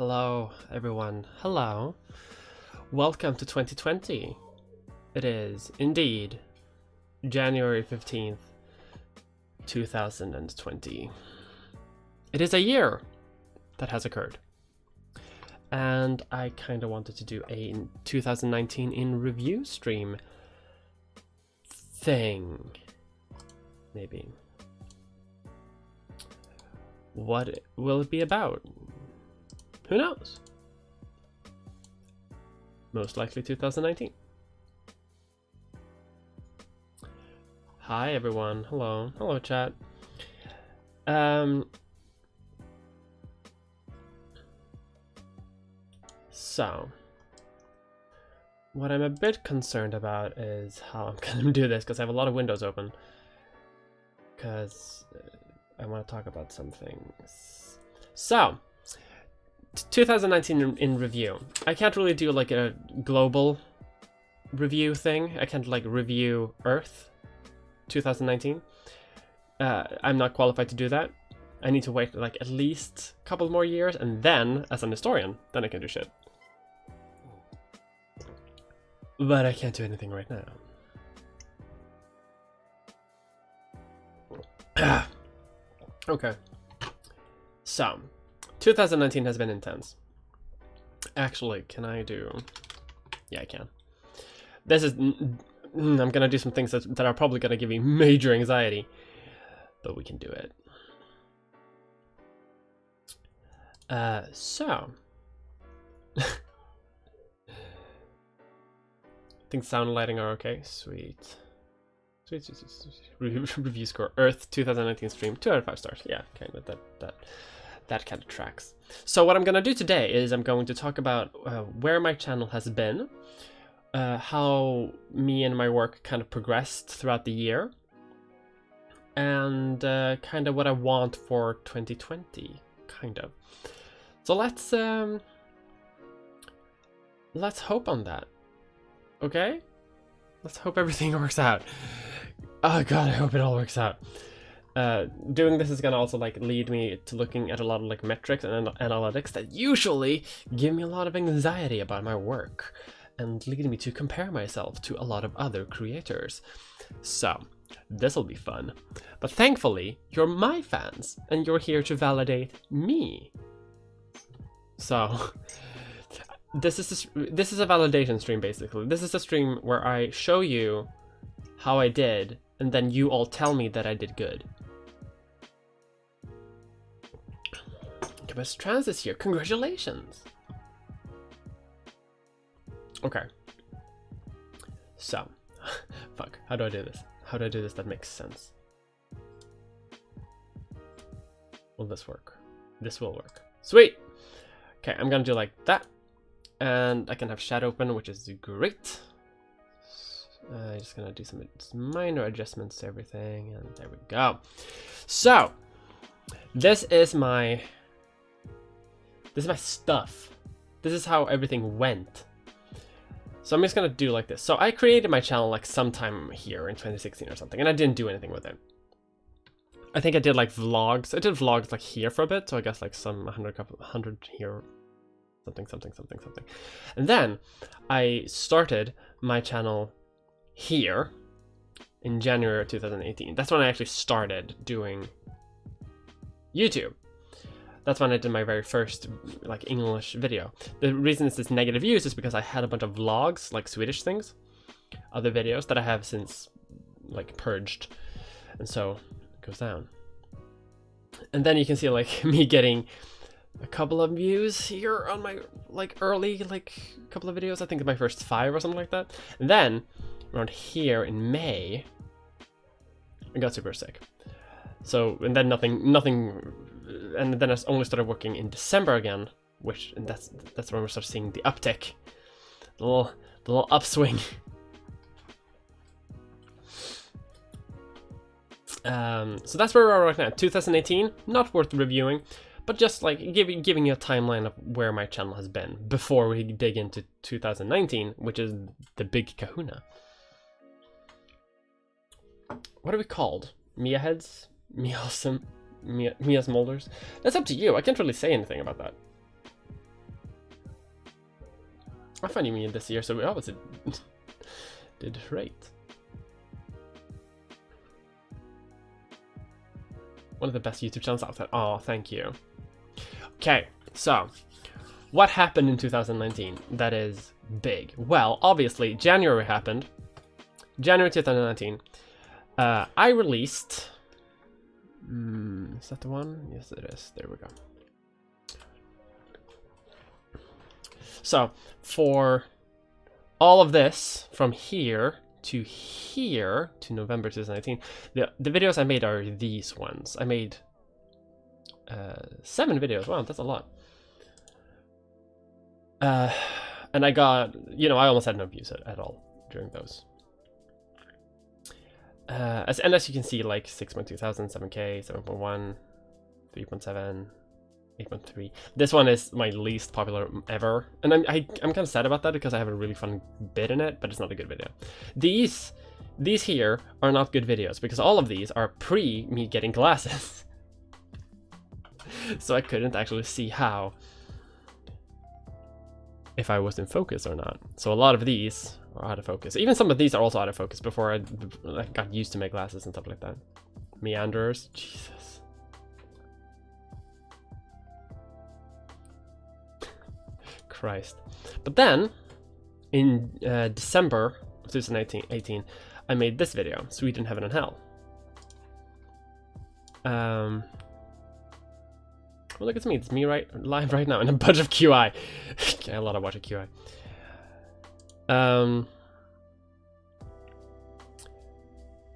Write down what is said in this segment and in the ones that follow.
Hello, everyone. Hello. Welcome to 2020. It is indeed January 15th, 2020. It is a year that has occurred. And I kind of wanted to do a 2019 in review stream thing. Maybe. What will it be about? Who knows? Most likely 2019. Hi everyone. Hello. Hello chat. So what I'm a bit concerned about is how I'm gonna do this, because I have a lot of windows open. Because I want to talk about some things. So 2019 in review. I can't really do like a global review thing. I can't like review Earth 2019. I'm not qualified to do that. I need to wait like at least a couple more years, and then as an historian, then I can do shit. But I can't do anything right now. Okay. So 2019 has been intense. Actually, can I do... Yeah, I can. This is... I'm gonna do some things that are probably gonna give me major anxiety. But we can do it. So... I think sound and lighting are okay. Sweet. Sweet. Review score. Earth 2019 stream. 2 out of 5 stars. Yeah, kind of that kind of tracks. So what I'm going to do today is I'm going to talk about where my channel has been, how me and my work kind of progressed throughout the year, and kind of what I want for 2020, kind of. So let's hope on that. Okay? Let's hope everything works out. Oh god, I hope it all works out. Doing this is gonna also like lead me to looking at a lot of like metrics and analytics that usually give me a lot of anxiety about my work and lead me to compare myself to a lot of other creators. So this'll be fun. But thankfully, you're my fans and you're here to validate me. So this is a validation stream basically. This is a stream where I show you how I did, and then you all tell me that I did good. Best trans this year. Congratulations. Okay. So, fuck. How do I do this? How do I do this that makes sense? Will this work? This will work. Sweet. Okay, I'm gonna do like that, and I can have chat open, which is great. Just gonna do some minor adjustments to everything, and there we go. So, this is my stuff. This is how everything went. So I'm just gonna do like this. So I created my channel like sometime here in 2016 or something, and I didn't do anything with it. I think I did like vlogs. I did vlogs like here for a bit, so I guess like some 100 here, something. And then I started my channel here in January 2018. That's when I actually started doing YouTube. That's when I did my very first like English video. The reason it's this negative views is because I had a bunch of vlogs, like Swedish things, other videos that I have since like purged, and so it goes down. And then you can see like me getting a couple of views here on my like early like couple of videos. I think my first 5 or something like that. And then around here in May, I got super sick. So, and then nothing, and then I only started working in December again, and that's when we start seeing the uptick, the little upswing. So that's where we are right now. 2018, not worth reviewing, but just like giving you a timeline of where my channel has been before we dig into 2019, which is the big kahuna. What are we called? Mia heads? Mia's molders? That's up to you. I can't really say anything about that. I find you mean this year, so we obviously did great. One of the best YouTube channels out there. Oh, thank you. Okay, so what happened in 2019 that is big? Well, obviously, January happened. January 2019. I released... is that the one? Yes, it is. There we go. So, for all of this, from here to November 2019, the videos I made are these ones. I made 7 videos. Wow, that's a lot. And I got, you know, I almost had no views at all during those. As you can see, like 6.2 thousand, 7K, 7.1, 3.7, 8.3. This one is my least popular ever, and I'm kind of sad about that because I have a really fun bit in it, but it's not a good video. These here are not good videos because all of these are pre me getting glasses, so I couldn't actually see how if I was in focus or not. So a lot of these are out of focus. Even some of these are also out of focus before I got used to my glasses and stuff like that. Meanders, Jesus. Christ. But then, in December of 2018, I made this video, Sweden, Heaven and Hell. Well, look at me, it's me live right now in a bunch of QI. Okay, a lot of watching QI.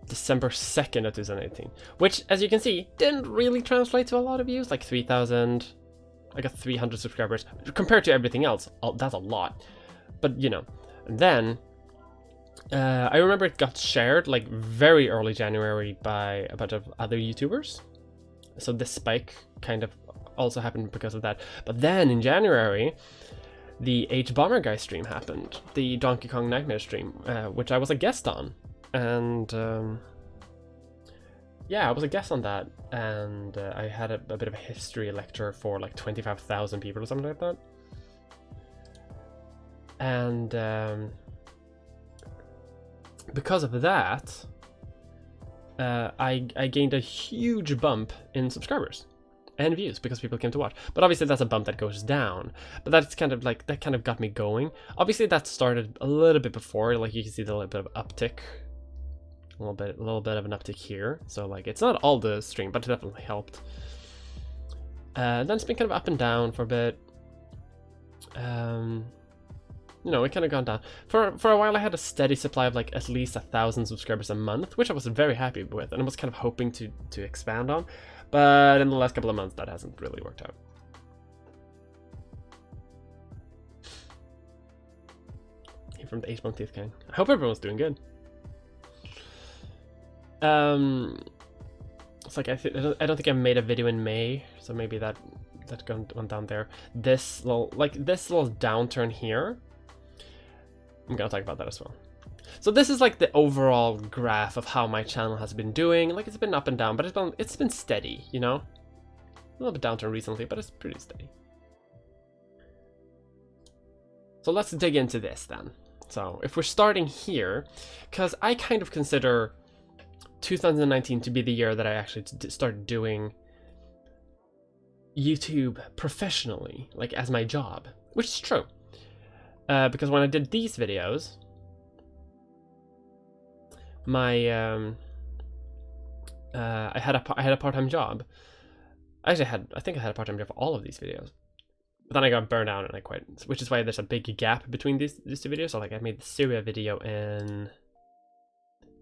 December 2nd of 2018, which, as you can see, didn't really translate to a lot of views, like 3,000. I got 300 subscribers. Compared to everything else, that's a lot. But, you know, and then I remember it got shared like very early January by a bunch of other YouTubers. So this spike kind of also happened because of that. But then in January, the H-Bomber Guy stream happened. The Donkey Kong Nightmare stream, which I was a guest on. And yeah, I was a guest on that, and I had a bit of a history lecture for like 25,000 people or something like that. And because of that, I gained a huge bump in subscribers and views because people came to watch. But obviously that's a bump that goes down. But that's kind of like, that kind of got me going. Obviously that started a little bit before, like you can see the little bit of uptick. A little bit of an uptick here. So like it's not all the stream, but it definitely helped. Then it's been kind of up and down for a bit. You know, it kind of gone down. For a while I had a steady supply of like at least 1,000 subscribers a month, which I was very happy with, and I was kind of hoping to expand on. But in the last couple of months that hasn't really worked out. Here from the H-Bomb Teeth King. I hope everyone's doing good. It's like I don't think I made a video in May, so maybe that went down there. This little downturn here, I'm gonna talk about that as well. So this is like the overall graph of how my channel has been doing. Like it's been up and down, but it's been steady, you know. A little bit downturn recently, but it's pretty steady. So let's dig into this then. So if we're starting here, because I kind of consider 2019 to be the year that I actually started doing YouTube professionally, like as my job, which is true. Because when I did these videos, my I had a part-time job. I think I had a part-time job for all of these videos. But then I got burned out and I quit, which is why there's a big gap between these two videos. So like I made the Syria video in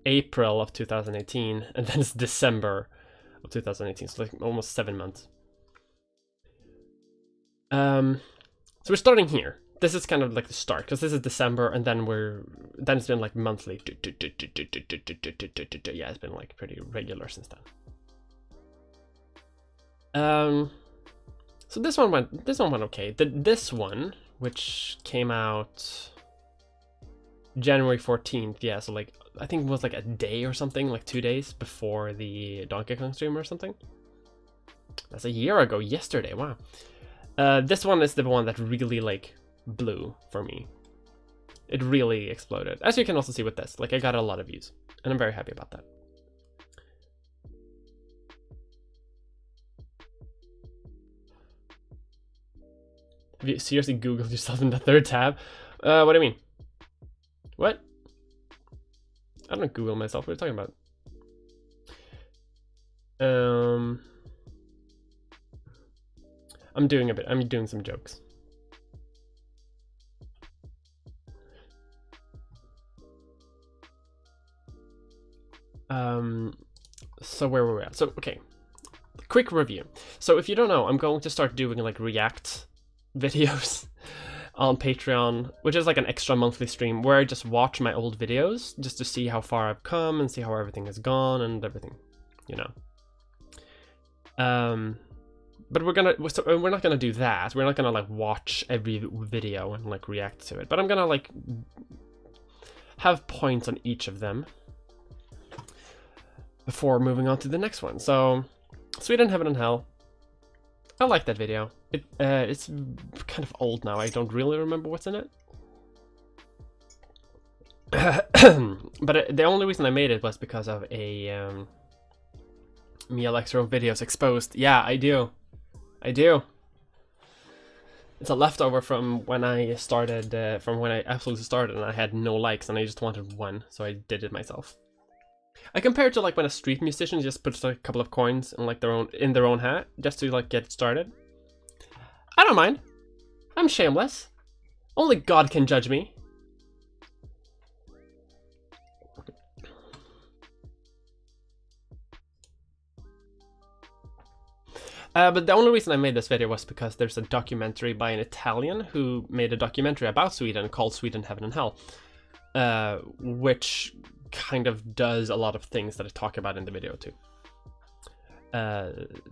April of 2018, and then it's December of 2018, so like almost 7 months. So we're starting here. This is kind of like the start, because this is December, and then it's been like monthly. Yeah, it's been like pretty regular since then. So this one went okay. This one, which came out January 14th, yeah, so like I think it was like a day or something, like 2 days before the Donkey Kong stream or something. That's a year ago, yesterday, wow. This one is the one that really like blew for me. It really exploded. As you can also see with this, like I got a lot of views, and I'm very happy about that. Have you seriously Googled yourself in the third tab? What do you mean? What? I don't Google myself. What are you talking about? I'm doing some jokes. So where were we at? So, okay. Quick review. So if you don't know, I'm going to start doing like React videos on Patreon, which is like an extra monthly stream where I just watch my old videos just to see how far I've come and see how everything has gone and everything, you know. But we're not gonna do that. We're not gonna like watch every video and like react to it. But I'm gonna like have points on each of them before moving on to the next one. So, Sweden, Heaven and Hell. I like that video. It's kind of old now. I don't really remember what's in it. But the only reason I made it was because of a me Electro videos exposed. Yeah, I do. It's a leftover from when I started, from when I absolutely started, and I had no likes, and I just wanted one, so I did it myself. I compare it to like when a street musician just puts like a couple of coins in like their own hat just to like get started. I don't mind. I'm shameless. Only God can judge me. But the only reason I made this video was because there's a documentary by an Italian who made a documentary about Sweden called Sweden, Heaven and Hell, which kind of does a lot of things that I talk about in the video too.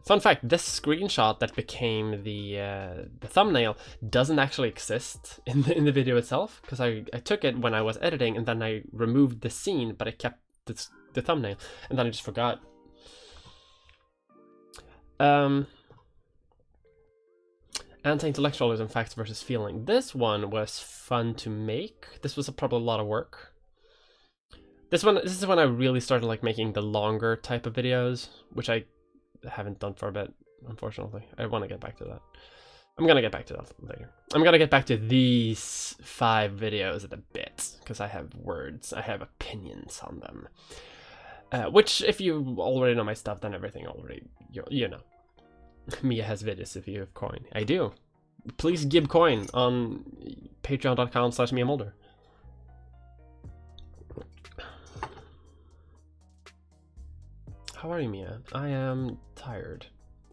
Fun fact, this screenshot that became the thumbnail doesn't actually exist in the video itself, because I took it when I was editing and then I removed the scene, but I kept the thumbnail, and then I just forgot. Anti-intellectualism, facts versus feeling. This one was fun to make. This was probably a lot of work. This is when I really started like making the longer type of videos, which I haven't done for a bit, unfortunately. I want to get back to that. I'm gonna get back to that later. I'm gonna get back to these 5 videos in a bit, because I have words, I have opinions on them. Which, if you already know my stuff, then everything already, you know. Mia has videos if you have coin. I do. Please give coin on patreon.com/MiaMolder. How are you, Mia? I am tired.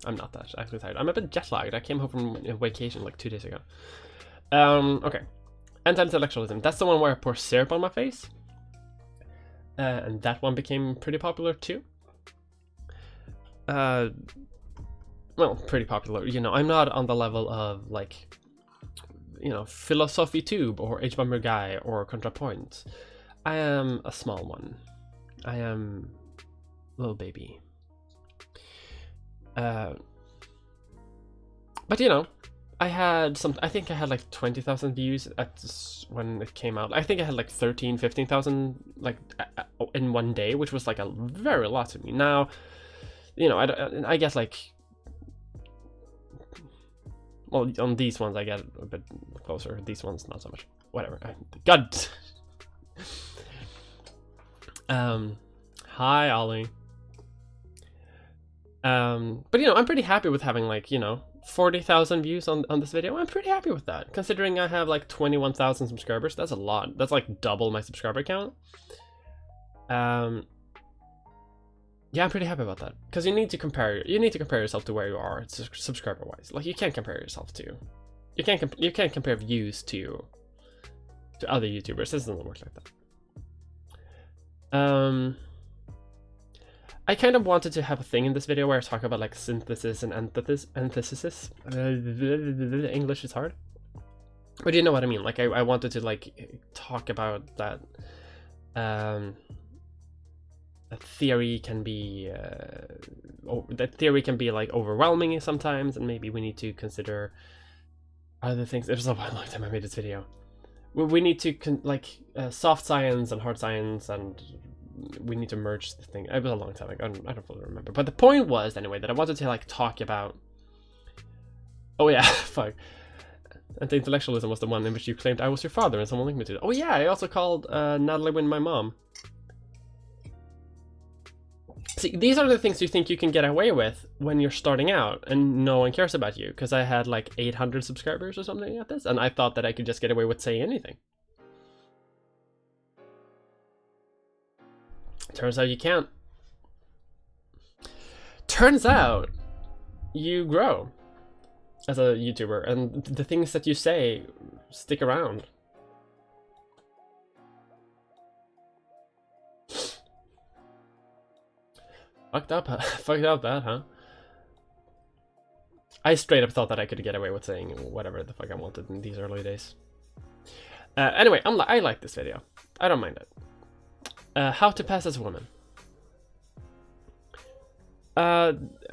I'm not that actually tired. I'm a bit jet lagged. I came home from a vacation like 2 days ago. Okay. Anti-intellectualism. That's the one where I pour syrup on my face. And that one became pretty popular too. Well, pretty popular. You know, I'm not on the level of like, you know, Philosophy Tube or H-Bomber Guy or ContraPoint. I am a small one. I am little baby. But you know, I think I had like 20,000 views when it came out. I think I had like 15,000 like in one day, which was like a very lot to me. Now, you know, I guess like, well, on these ones I get a bit closer. These ones not so much. Whatever. God. Hi Ollie. But you know, I'm pretty happy with having like, you know, 40,000 views on this video. I'm pretty happy with that, considering I have like 21,000 subscribers. That's a lot. That's like double my subscriber count. Yeah, I'm pretty happy about that, because you need to compare yourself to where you are subscriber wise. Like, you can't compare yourself to, you can't compare views to other YouTubers. This doesn't work like that. I kind of wanted to have a thing in this video where I talk about like synthesis and antithesis. English is hard, but you know what I mean. Like, I wanted to like talk about that. That theory can be like overwhelming sometimes, and maybe we need to consider other things. It was a long time I made this video. we need to soft science and hard science, and we need to merge the thing. It was a long time ago. I don't fully remember. But the point was anyway that I wanted to like talk about. Oh yeah, fuck. Anti-intellectualism was the one in which you claimed I was your father and someone linked me to it. Oh yeah, I also called Natalie Wynn my mom. See, these are the things you think you can get away with when you're starting out and no one cares about you, because I had like 800 subscribers or something at this, and I thought that I could just get away with saying anything. Turns out you can't. Turns out you grow as a YouTuber, and the things that you say stick around. Fucked up that, huh? I straight up thought that I could get away with saying whatever the fuck I wanted in these early days. Anyway, I like this video. I don't mind it. How to pass as a woman.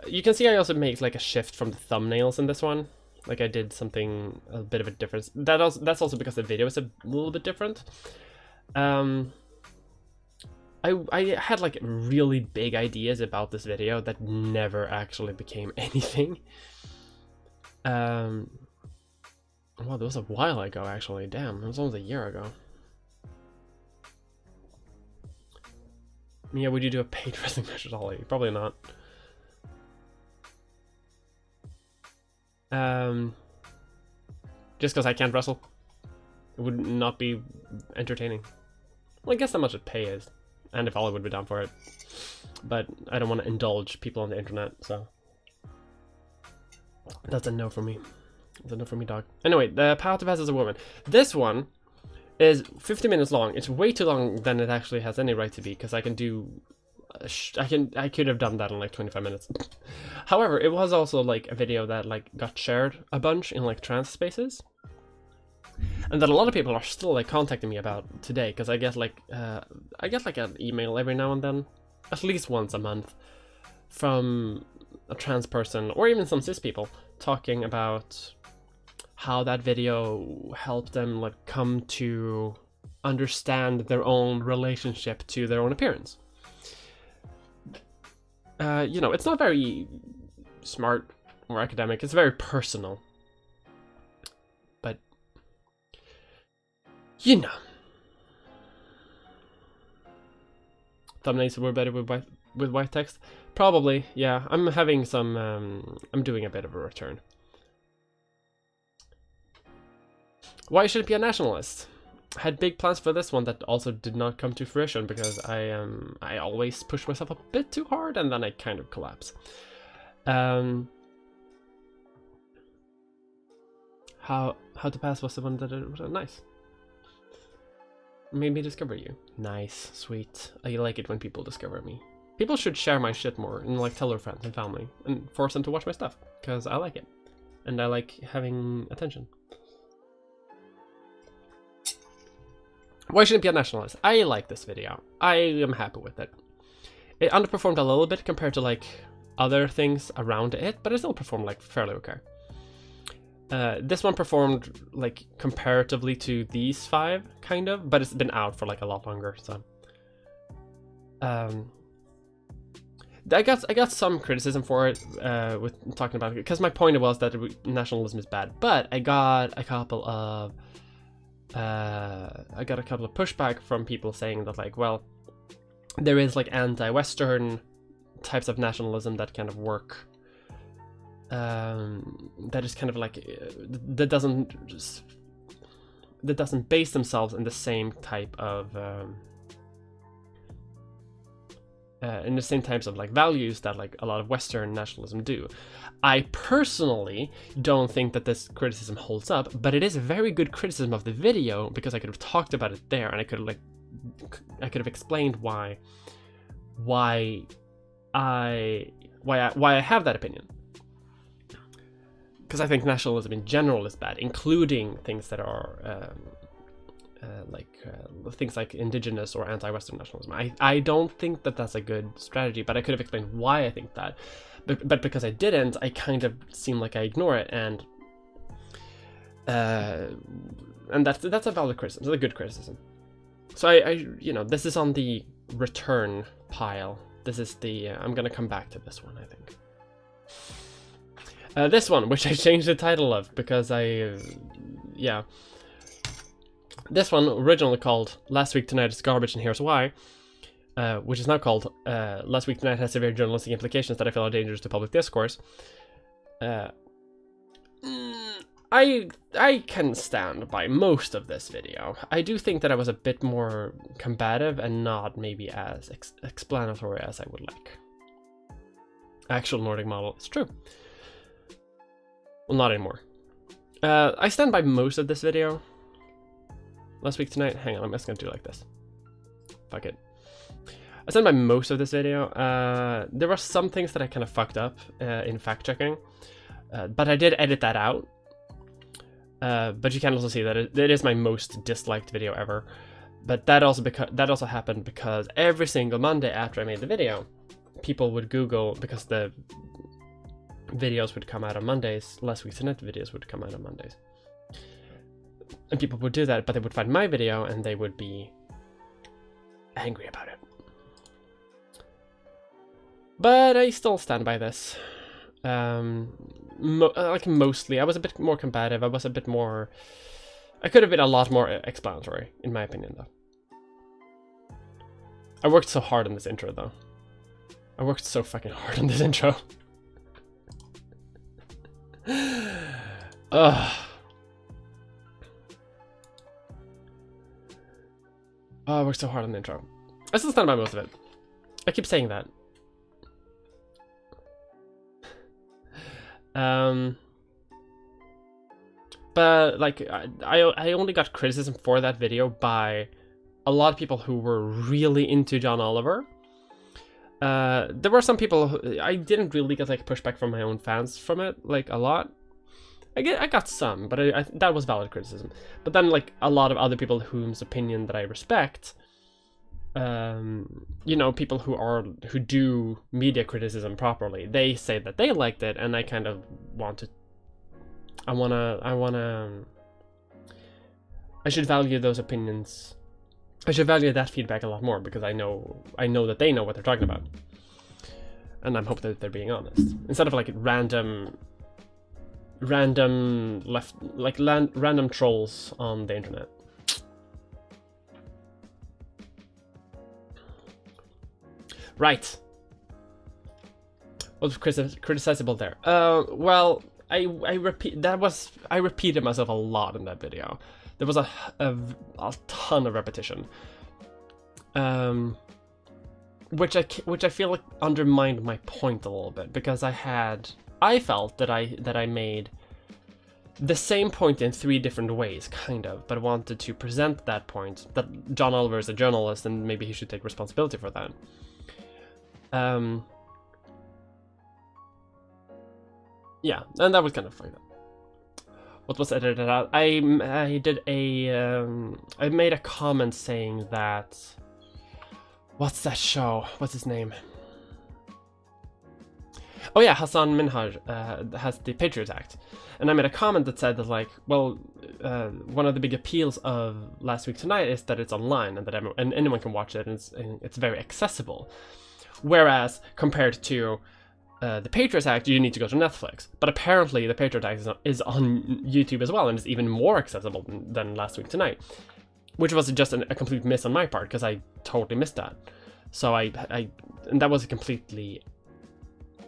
You can see I also make like a shift from the thumbnails in this one. Like I did something, a bit of a difference. That's also because the video is a little bit different. I had like really big ideas about this video that never actually became anything. Well, that was a while ago actually. Damn, it was almost a year ago. Yeah, would you do a paid wrestling match with Holly? Probably not. Just because I can't wrestle, it would not be entertaining. Well, I guess how much it pay is. And if Ollie would be down for it. But I don't want to indulge people on the internet, so. That's a no for me. That's a no for me, dog. Anyway, the How to Pass as a Woman. This one is 50 minutes long. It's way too long than it actually has any right to be, because I can do... I could have done that in like 25 minutes. However, it was also like a video that like got shared a bunch in like trans spaces. And that a lot of people are still like contacting me about today, because I get like an email every now and then, at least once a month, from a trans person or even some cis people talking about how that video helped them like come to understand their own relationship to their own appearance. You know, it's not very smart or academic, it's very personal. But you know, thumbnails were better with white text. Probably, yeah. I'm having some. I'm doing a bit of a return. Why should it be a nationalist? I had big plans for this one that also did not come to fruition because I always push myself a bit too hard and then I kind of collapse. How to Pass was the one that was nice. Made me discover you. Nice, sweet. I like it when people discover me. People should share my shit more and like tell their friends and family and force them to watch my stuff because I like it and I like having attention. Why shouldn't it be a nationalist? I like this video. I am happy with it. It underperformed a little bit compared to like other things around it, but it still performed like fairly okay. This one performed like comparatively to these 5, kind of, but it's been out for like a lot longer, so. I got some criticism for it with talking about it, because my point was that nationalism is bad, but I got a couple of pushback from people saying that like, well, there is like anti-Western types of nationalism that kind of work. That is kind of like that doesn't base themselves in the same type of in the same types of like values that like a lot of Western nationalism do. I personally don't think that this criticism holds up, but it is a very good criticism of the video because I could have talked about it there and I could have explained why I have that opinion. Because I think nationalism in general is bad, including things that are things like indigenous or anti-Western nationalism. I don't think that that's a good strategy, but I could have explained why I think that. But because I didn't, I kind of seem like I ignore it, and and that's a valid criticism. It's a good criticism. So I you know, this is on the return pile. This is the I'm gonna come back to this one, I think. This one, which I changed the title of because yeah. This one, originally called Last Week Tonight is Garbage and Here's Why, which is now called Last Week Tonight has severe journalistic implications that I feel are dangerous to public discourse. I can stand by most of this video. I do think that I was a bit more combative and not maybe as explanatory as I would like. Actual Nordic model, it's true. Well, not anymore. I stand by most of this video. Last Week Tonight, hang on, I'm just gonna do it like this. Fuck it. I stand by most of this video. There were some things that I kind of fucked up in fact checking, but I did edit that out. But you can also see that it is my most disliked video ever. But that also happened because every single Monday after I made the video, people would Google, because the videos would come out on Mondays, Last Week Tonight videos would come out on Mondays. And people would do that, but they would find my video and they would be angry about it. But I still stand by this. Like mostly, I was a bit more combative. I was a bit more. I could have been a lot more explanatory, in my opinion, though. I worked so hard on this intro, though. I worked so fucking hard on this intro. Ugh. Oh, I worked so hard on the intro. I still stand by most of it. I keep saying that. But like I only got criticism for that video by a lot of people who were really into John Oliver. There were some people who, I didn't really get like pushback from my own fans from it, like a lot. I got some, but that was valid criticism. But then like a lot of other people whose opinion that I respect, you know, people who do media criticism properly, they say that they liked it, and I kind of I should value those opinions. I should value that feedback a lot more, because I know that they know what they're talking about, and I'm hoping that they're being honest instead of like random trolls on the internet. Right. What was criticizable there? Well, I repeated myself a lot in that video. There was a ton of repetition, which I feel like undermined my point a little bit, because I felt that I made the same point in 3 different ways, kind of, but I wanted to present that point, that John Oliver is a journalist and maybe he should take responsibility for that. Yeah, and that was kind of fucked up. What was edited out? I made a comment saying that, what's that show? What's his name? Oh yeah, Hassan Minhaj has the Patriot Act, and I made a comment that said that, like, well, one of the big appeals of Last Week Tonight is that it's online and that anyone can watch it, and it's very accessible. Whereas compared to the Patriot Act, you need to go to Netflix. But apparently the Patriot Act is on YouTube as well, and is even more accessible than Last Week Tonight, which was just a complete miss on my part, because I totally missed that. So and that was a completely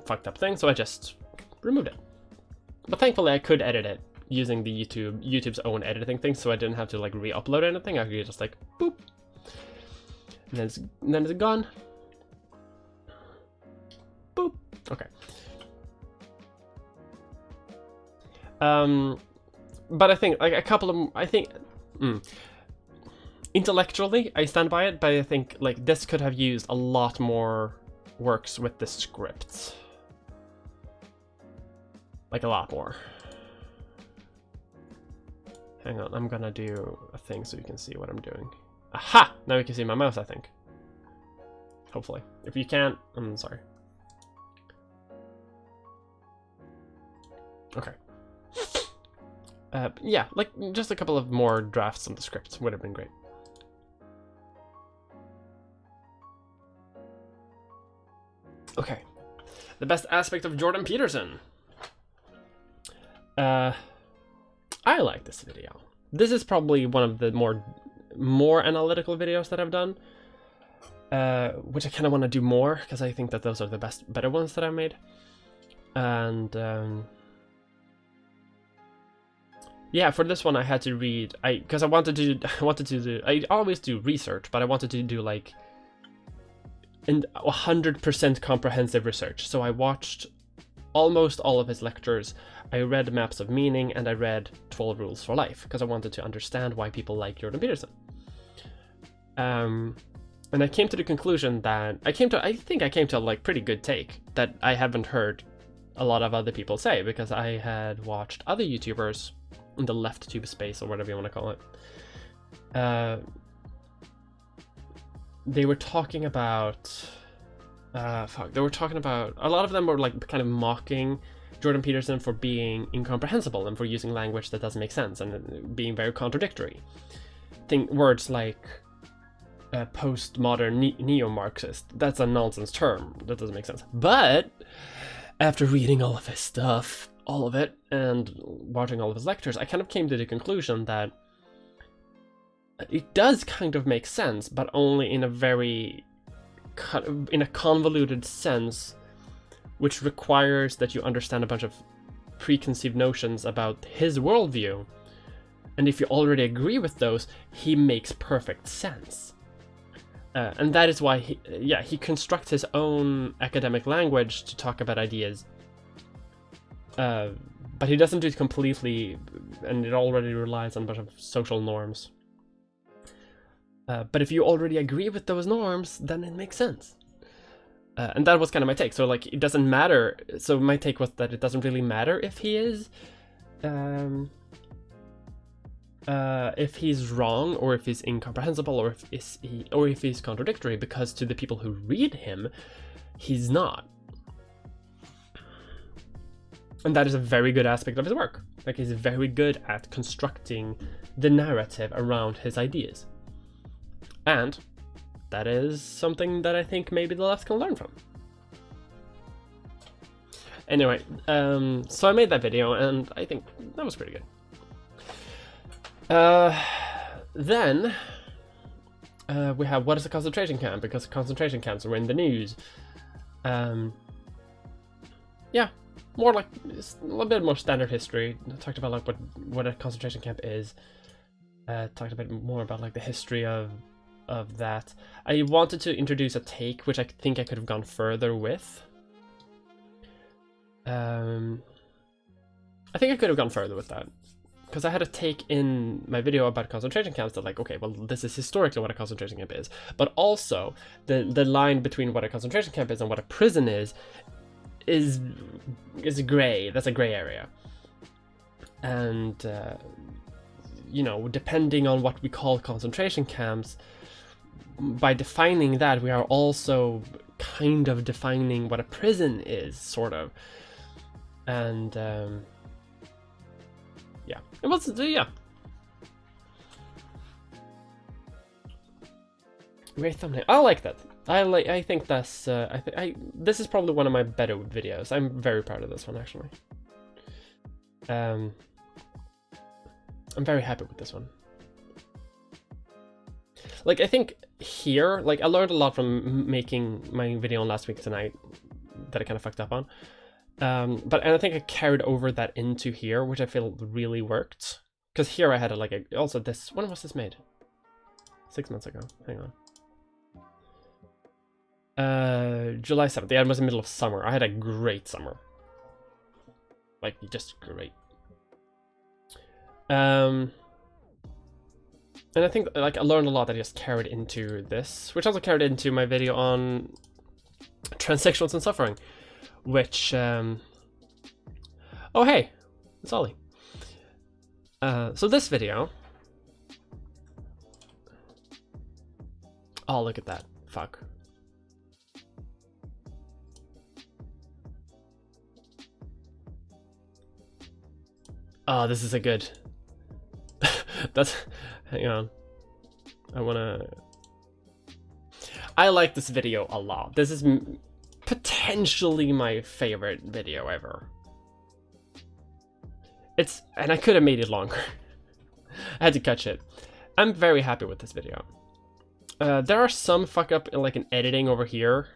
fucked up thing, so I just removed it. But thankfully I could edit it using the YouTube's own editing thing, so I didn't have to like re-upload anything. I could just like boop, and then it's gone. Boop. Okay. But I think like intellectually I stand by it, but I think like this could have used a lot more works with the scripts. Like a lot more. Hang on, I'm gonna do a thing so you can see what I'm doing. Aha! Now you can see my mouse, I think. Hopefully. If you can't, I'm sorry. Okay. Yeah, like just a couple of more drafts on the scripts would have been great. Okay, the best aspect of Jordan Peterson. I like this video. This is probably one of the more analytical videos that I've done, which I kind of want to do more because I think that those are the better ones that I've made. And yeah, for this one I had to read because I always do research, but I wanted to do like 100% comprehensive research. So I watched almost all of his lectures. I read Maps of Meaning, and I read 12 Rules for Life because I wanted to understand why people like Jordan Peterson. And I came to the conclusion that I think I came to a like pretty good take that I haven't heard a lot of other people say, because I had watched other YouTubers in the left tube space, or whatever you want to call it. They were talking about they were talking about, a lot of them were like kind of mocking Jordan Peterson for being incomprehensible and for using language that doesn't make sense and being very contradictory. Words like postmodern neo-Marxist, that's a nonsense term, that doesn't make sense. But after reading all of his stuff, all of it, and watching all of his lectures, I kind of came to the conclusion that it does kind of make sense, but only in a very convoluted sense, which requires that you understand a bunch of preconceived notions about his worldview. And if you already agree with those, he makes perfect sense. And that is why he constructs his own academic language to talk about ideas. But he doesn't do it completely, and it already relies on a bunch of social norms. But if you already agree with those norms, then it makes sense. And that was kind of my take. So like, it doesn't matter. So my take was that it doesn't really matter if he is, if he's wrong, or if he's incomprehensible, or if he's contradictory, because to the people who read him, he's not. And that is a very good aspect of his work. Like, he's very good at constructing the narrative around his ideas. And that is something that I think maybe the left can learn from. Anyway, so I made that video, and I think that was pretty good. Then we have, what is a concentration camp? Because concentration camps were in the news. Yeah, more like a little bit more standard history. I talked about like what a concentration camp is. Talked a bit more about like the history of that. I wanted to introduce a take which I think I could have gone further with. I think I could have gone further with that, because I had a take in my video about concentration camps that, like, okay, well, this is historically what a concentration camp is, but also the line between what a concentration camp is and what a prison is gray. That's a gray area. And you know, depending on what we call concentration camps, by defining that, we are also kind of defining what a prison is, sort of. And yeah, it was, yeah. Great thumbnail. I like that. I think that's this is probably one of my better videos. I'm very proud of this one, actually. I'm very happy with this one. Like, I think here, like, I learned a lot from making my video on Last Week Tonight that I kind of fucked up on. And I think I carried over that into here, which I feel really worked. Because here I had also this, when was this made? 6 months ago, hang on. July 7th, yeah, it was the middle of summer. I had a great summer. Like, just great. And I think, like, I learned a lot that I just carried into this, which also carried into my video on transsexuals and suffering, which, oh hey, it's Ollie. So this video, oh, look at that, fuck. Oh, this is a good. That's. Hang on. I like this video a lot. This is potentially my favorite video ever. And I could have made it longer. I had to cut it. I'm very happy with this video. There are some fuck up in editing over here,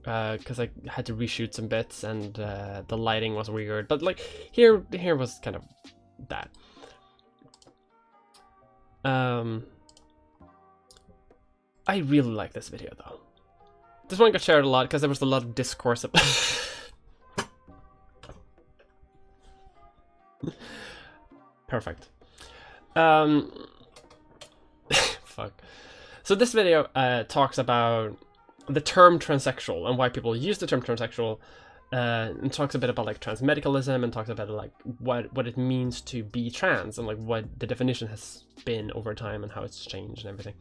because I had to reshoot some bits and the lighting was weird. But like here was kind of that. I really like this video though. This one got shared a lot because there was a lot of discourse about. Perfect. Fuck. So this video talks about the term transsexual and why people use the term transsexual, and talks a bit about like transmedicalism, and talks about like what it means to be trans, and like what the definition has been over time and how it's changed and everything.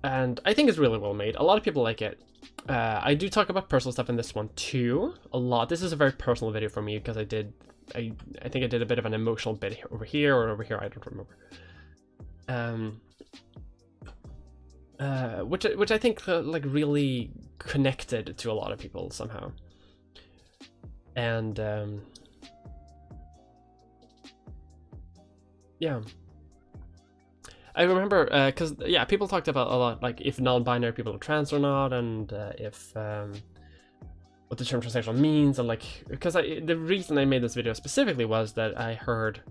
And I think it's really well made. A lot of people like it. I do talk about personal stuff in this one too, a lot. This is a very personal video for me because I think I did a bit of an emotional bit over here or over here, I don't remember. Which I think like really connected to a lot of people somehow. And yeah. I remember, because yeah, people talked about a lot, like if non-binary people are trans or not, and if what the term transsexual means, and like because the reason I made this video specifically was that I heard,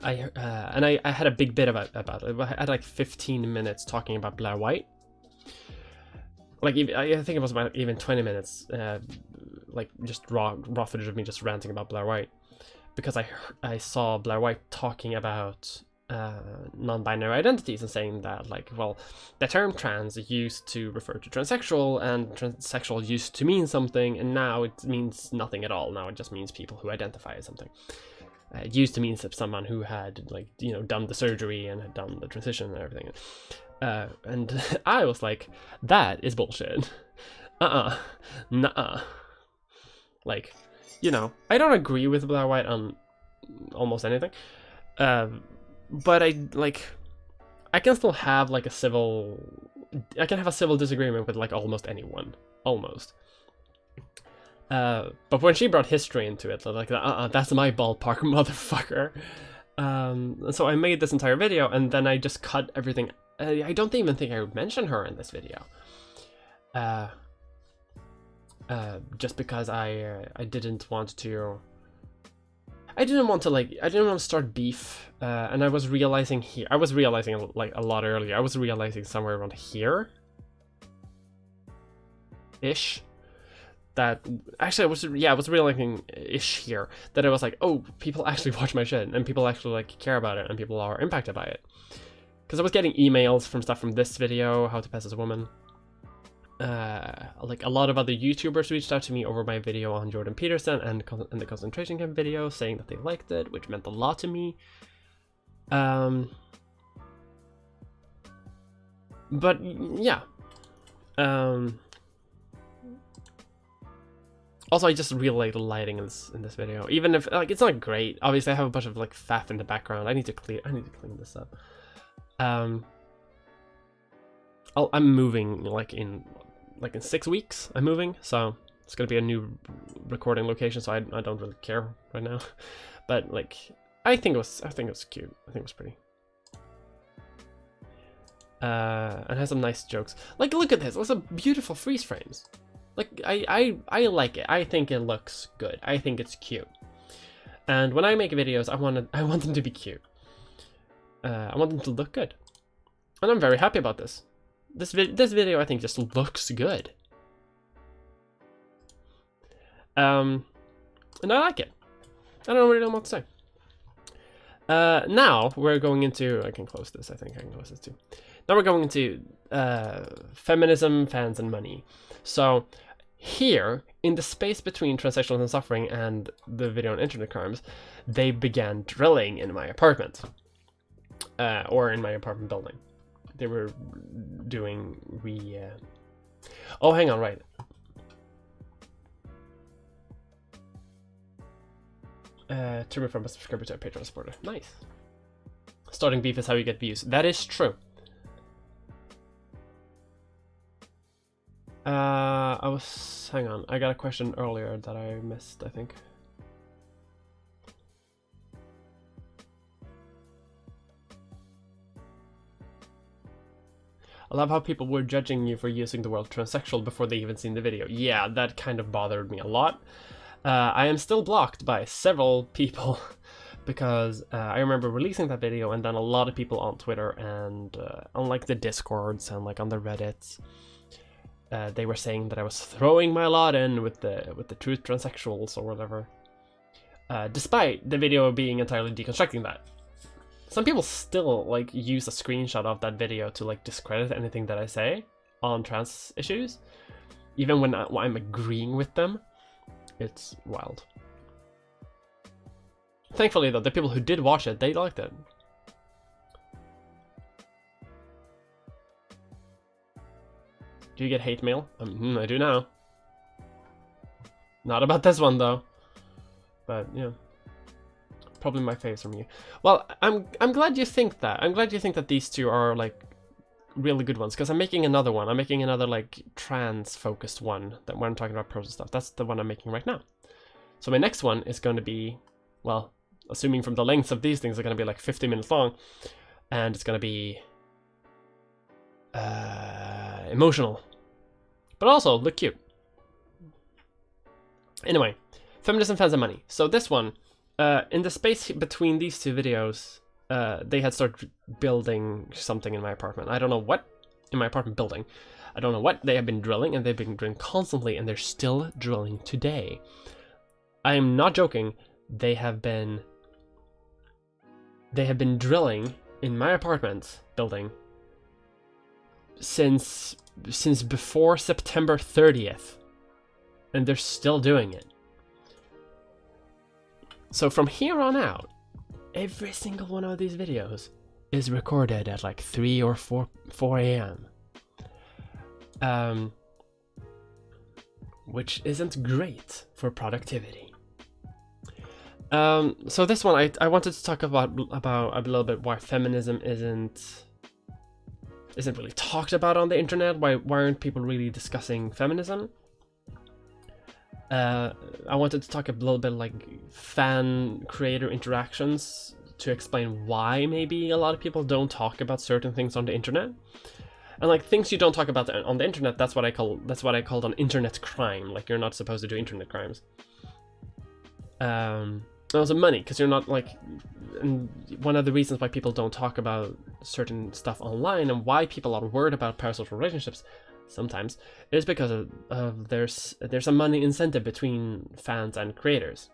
and I had a big bit about it. I had like 15 minutes talking about Blair White. Like I think it was about even 20 minutes, like just raw footage of me just ranting about Blair White, because I saw Blair White talking about non-binary identities and saying that like, well, the term trans used to refer to transsexual, and transsexual used to mean something, and now it means nothing at all. Now it just means people who identify as something. It used to mean someone who had, like, you know, done the surgery and had done the transition and everything. And I was like, that is bullshit. Nuh-uh. Like, you know, I don't agree with Blair White on almost anything. But I can still have like a civil disagreement with like almost anyone, almost. But when she brought history into it, like, that's my ballpark, motherfucker. So I made this entire video, and then I just cut everything. I don't even think I would mention her in this video. Just because I didn't want to. I didn't want to start beef, and I was realizing like a lot earlier. I was realizing somewhere around here, ish, that actually I was realizing ish here that I was like, oh, people actually watch my shit, and people actually like care about it, and people are impacted by it. Because I was getting emails from stuff from this video, How to Pass as a Woman. Like a lot of other YouTubers reached out to me over my video on Jordan Peterson and the concentration camp video, saying that they liked it, which meant a lot to me. But yeah. Also, I just really like the lighting in this video, even if like it's not great. Obviously, I have a bunch of like faff in the background. I need to clean this up. I'm moving like in 6 weeks. I'm moving, so it's gonna be a new recording location. So I don't really care right now, but like I think it was cute. I think it was pretty. And has some nice jokes. Like, look at this. Lots of beautiful freeze frames. Like I like it. I think it looks good. I think it's cute. And when I make videos, I want them to be cute. I want them to look good, and I'm very happy about this. This video, I think, just looks good. And I like it. I don't really know what to say. Now we're going into. I can close this. I think I can close this too. Now we're going into feminism, fans, and money. So here, in the space between Transsexuals and Suffering and the video on internet crimes, they began drilling in my apartment. Or in my apartment building. They were doing oh, hang on, right. Turn me from a subscriber to a Patreon supporter. Nice. Starting beef is how you get views. That is true. Hang on, I got a question earlier that I missed, I think. I love how people were judging you for using the word transsexual before they even seen the video. Yeah, that kind of bothered me a lot. I am still blocked by several people because I remember releasing that video, and then a lot of people on Twitter and on like the Discords and like on the Reddits, they were saying that I was throwing my lot in with the truth transsexuals or whatever, despite the video being entirely deconstructing that. Some people still like use a screenshot of that video to like discredit anything that I say on trans issues, even when I'm agreeing with them. It's wild. Thankfully though, the people who did watch it, they liked it. Do you get hate mail? I do now. Not about this one though. But yeah. Probably my faves from you. Well, I'm glad you think that. I'm glad you think that these two are like really good ones, because I'm making another one. I'm making another like trans focused one that when I'm talking about pros and stuff. That's the one I'm making right now. So my next one is going to be, well, assuming from the lengths of these things, are going to be like 50 minutes long, and it's going to be emotional, but also look cute. Anyway, feminism, fans, and money. So this one, in the space between these two videos, they had started building something in my apartment. I don't know what in my apartment building. I don't know what they have been drilling, and they've been drilling constantly, and they're still drilling today. I am not joking. They have been drilling in my apartment building since before September 30th, and they're still doing it. So from here on out, every single one of these videos is recorded at like 3 or 4 a.m. Which isn't great for productivity. So this one, I wanted to talk about a little bit why feminism isn't really talked about on the internet. Why aren't people really discussing feminism? I wanted to talk a little bit like fan-creator interactions to explain why maybe a lot of people don't talk about certain things on the internet. And like things you don't talk about on the internet, that's what I called an internet crime. Like you're not supposed to do internet crimes. And also money, because you're not like, and one of the reasons why people don't talk about certain stuff online and why people are worried about parasocial relationships sometimes is because of there's a money incentive between fans and creators.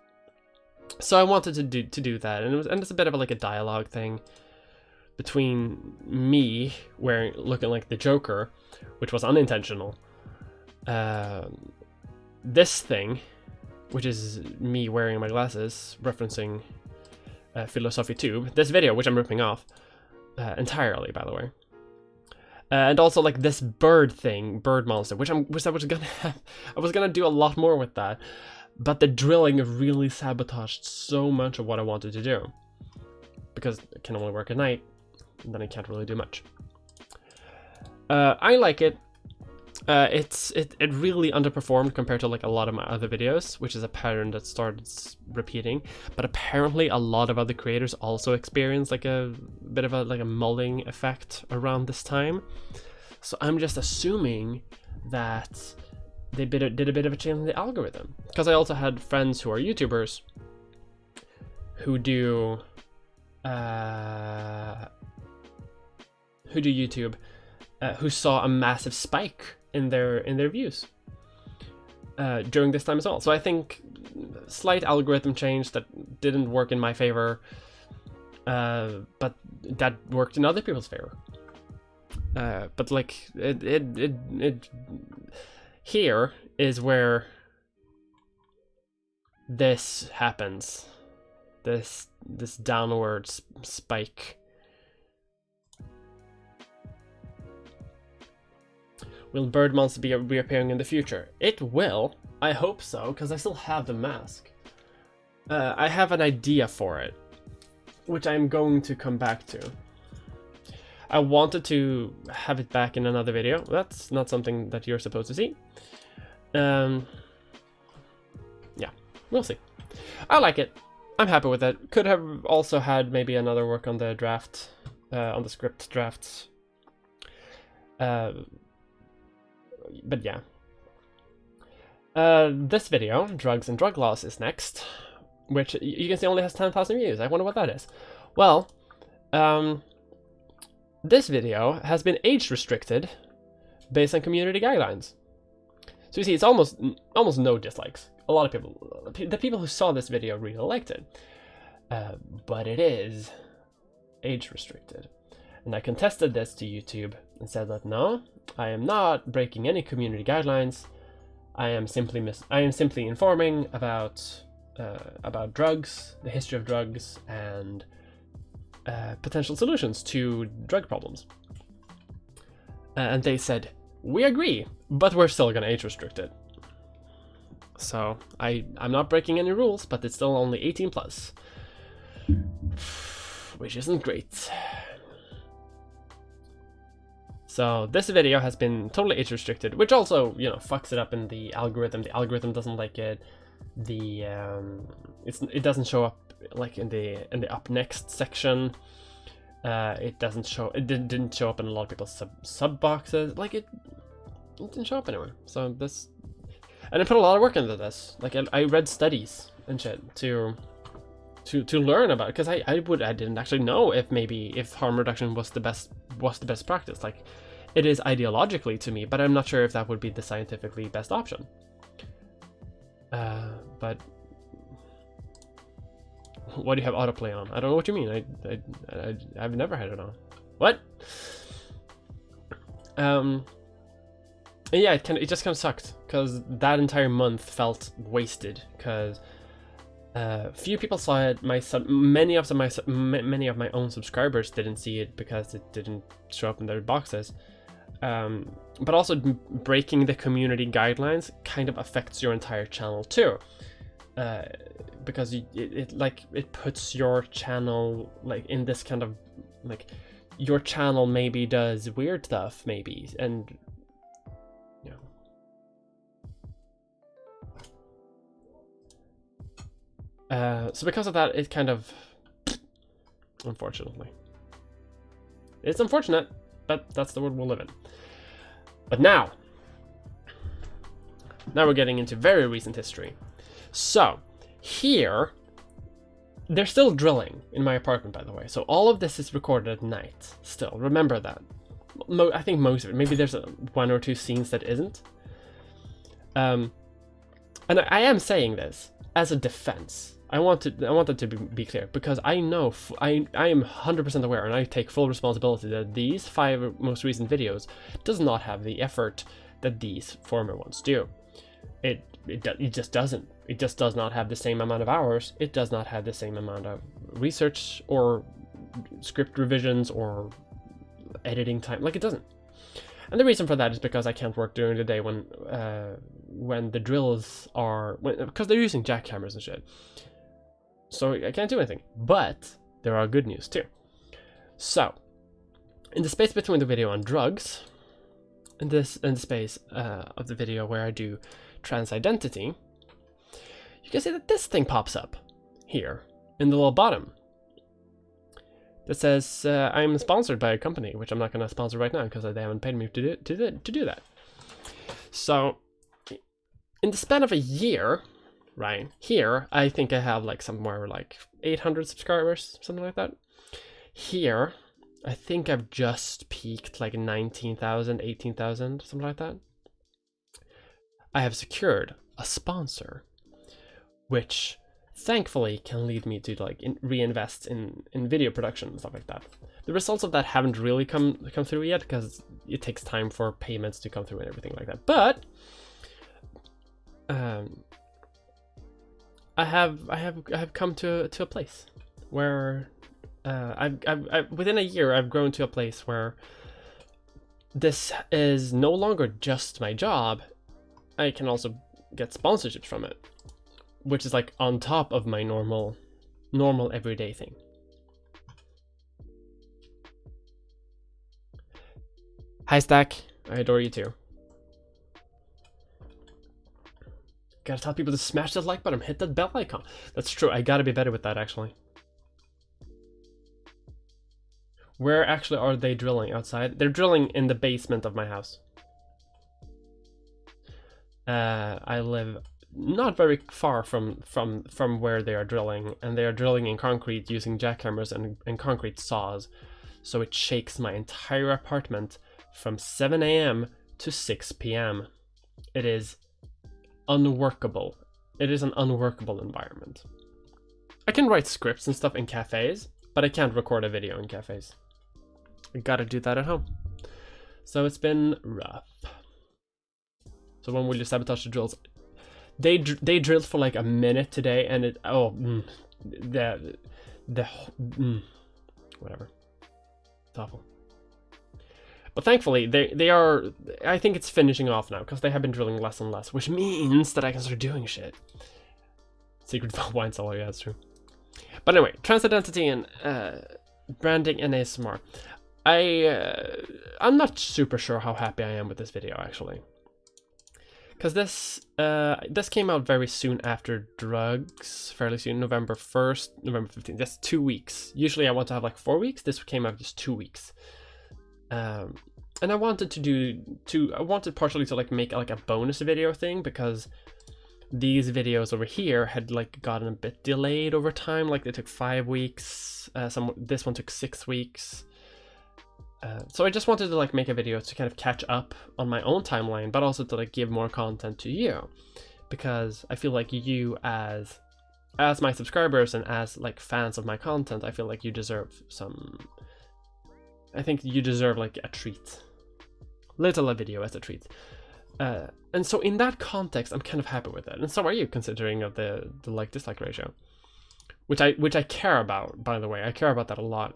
So I wanted to do that, and it's a bit of like a dialogue thing between me looking like the Joker, which was unintentional. This thing, which is me wearing my glasses, referencing Philosophy Tube. This video, which I'm ripping off entirely, by the way. And also like this bird thing, bird monster, which I was gonna have. I was gonna do a lot more with that, but the drilling really sabotaged so much of what I wanted to do, because I can only work at night, and then I can't really do much. I like it. It really underperformed compared to like a lot of my other videos, which is a pattern that started repeating. But apparently a lot of other creators also experienced like a bit of a mulling effect around this time. So I'm just assuming that they did a bit of a change in the algorithm, because I also had friends who are YouTubers who do YouTube, who saw a massive spike in their views during this time as well. So I think slight algorithm change that didn't work in my favor, but that worked in other people's favor. But like it here is where this happens. This downward spike. Will Bird Monster be reappearing in the future? It will. I hope so, because I still have the mask. I have an idea for it, which I'm going to come back to. I wanted to have it back in another video. That's not something that you're supposed to see. Yeah, we'll see. I like it. I'm happy with it. Could have also had maybe another work on the draft, on the script drafts. But yeah. This video, Drugs and Drug Laws, is next, which you can see only has 10,000 views. I wonder what that is. Well, this video has been age restricted based on community guidelines. So you see, it's almost no dislikes. A lot of people, the people who saw this video really liked it. But it is age restricted. And I contested this to YouTube and said that no, I am not breaking any community guidelines. I am simply informing about drugs, the history of drugs, and potential solutions to drug problems. And they said, we agree, but we're still gonna age restrict it. So I'm not breaking any rules, but it's still only 18 plus, which isn't great. So this video has been totally age restricted, which also, you know, fucks it up in the algorithm. The algorithm doesn't like it. It doesn't show up like in the up next section. It didn't show up in a lot of people's sub boxes. Like it didn't show up anywhere. So this, and I put a lot of work into this. Like I read studies and shit to learn about it, because I didn't actually know if harm reduction was the best practice. Like, it is ideologically to me, but I'm not sure if that would be the scientifically best option. But what do you have autoplay on? I don't know what you mean. I've never had it on. What? Yeah, it just kind of sucked, because that entire month felt wasted, because few people saw it. Many of my own subscribers didn't see it because it didn't show up in their boxes. But also breaking the community guidelines kind of affects your entire channel too, because it puts your channel like in this kind of like, your channel maybe does weird stuff maybe, and you know. So because of that, it kind of, unfortunately, it's unfortunate, but that's the world we'll live in. But now we're getting into very recent history. So here, they're still drilling in my apartment, by the way. So all of this is recorded at night still. Remember that. I think most of it. Maybe there's one or two scenes that isn't. And I am saying this as a defense. I want that to be clear, because I know I am 100% aware, and I take full responsibility that these 5 most recent videos does not have the effort that these former ones do. It just doesn't. It just does not have the same amount of hours. It does not have the same amount of research or script revisions or editing time. Like, it doesn't. And the reason for that is because I can't work during the day when the drills are, because they're using jackhammers and shit. So I can't do anything. But there are good news too. So in the space between the video on drugs and the space of the video where I do trans identity, you can see that this thing pops up here in the little bottom that says I'm sponsored by a company, which I'm not going to sponsor right now because they haven't paid me to do that. So in the span of a year, right here, I think I have like somewhere like 800 subscribers, something like that. Here, I think I've just peaked like 19,000, 18,000, something like that. I have secured a sponsor, which thankfully can lead me to like reinvest in video production and stuff like that. The results of that haven't really come through yet, because it takes time for payments to come through and everything like that. But I have come to a place where I've within a year I've grown to a place where this is no longer just my job. I can also get sponsorships from it, which is like on top of my normal everyday thing. Hi Stack, I adore you too. Gotta tell people to smash that like button, hit that bell icon. That's true, I gotta be better with that actually. Where actually are they drilling? Outside? They're drilling in the basement of my house. I live not very far from where they are drilling, and they are drilling in concrete using jackhammers and concrete saws. So it shakes my entire apartment from 7 a.m. to 6 p.m. It is unworkable. It is an unworkable environment. I can write scripts and stuff in cafes, but I can't record a video in cafes. I gotta do that at home. So it's been rough. So when will you sabotage the drills? They drilled for like a minute today, and it whatever. It's awful. But thankfully they are. I think it's finishing off now because they have been drilling less and less, which means that I can start doing shit. Secret wine cellar, yeah, that's true. But anyway, trans identity and branding and ASMR. I'm not super sure how happy I am with this video actually, because this came out very soon after drugs, fairly soon, November 1st, November 15th. That's 2 weeks. Usually I want to have like 4 weeks. This came out just 2 weeks, and I wanted I wanted partially to like make like a bonus video thing, because these videos over here had like gotten a bit delayed over time. Like they took 5 weeks. This one took 6 weeks. So I just wanted to like make a video to kind of catch up on my own timeline, but also to like give more content to you, because I feel like you as my subscribers and as like fans of my content, I feel like you deserve I think you deserve like a treat, a video as a treat. And so in that context, I'm kind of happy with it, and so are you, considering of the like dislike ratio, which I care about, by the way. I care about that a lot.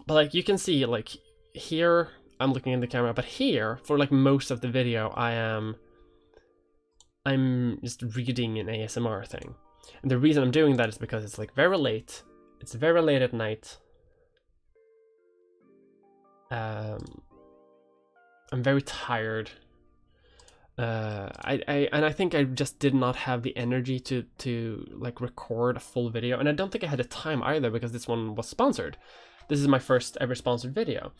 But like you can see, like here I'm looking in the camera, but here for like most of the video I'm just reading an ASMR thing. And the reason I'm doing that is because it's like very late. It's very late at night. I'm very tired. I think I just did not have the energy to like record a full video, and I don't think I had the time either, because this one was sponsored. This is my first ever sponsored video,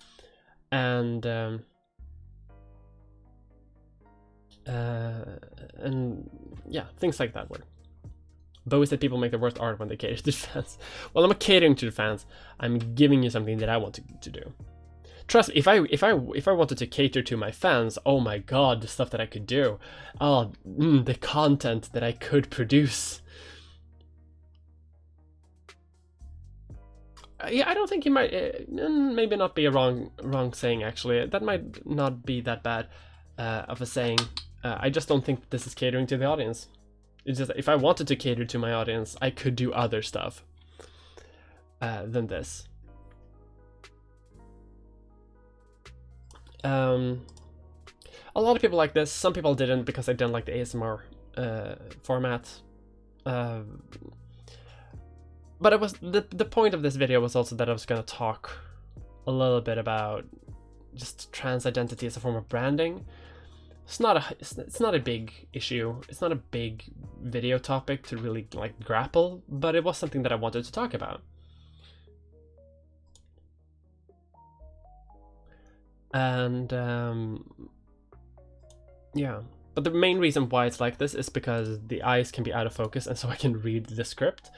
and yeah, things like that. Bowie said people make the worst art when they cater to the fans. Well, I'm not catering to the fans. I'm giving you something that I want to do. Trust me, if I wanted to cater to my fans, oh my god, the stuff that I could do. Oh, the content that I could produce. Yeah, I don't think you might, maybe not be a wrong saying actually. That might not be that bad of a saying. I just don't think this is catering to the audience. It's just, if I wanted to cater to my audience, I could do other stuff than this. A lot of people like this. Some people didn't, because I didn't like the ASMR format. But it was the point of this video was also that I was going to talk a little bit about just trans identity as a form of branding. It's not a big issue. It's not a big video topic to really like grapple, but it was something that I wanted to talk about. And yeah, but the main reason why it's like this is because the eyes can be out of focus, and so I can read the script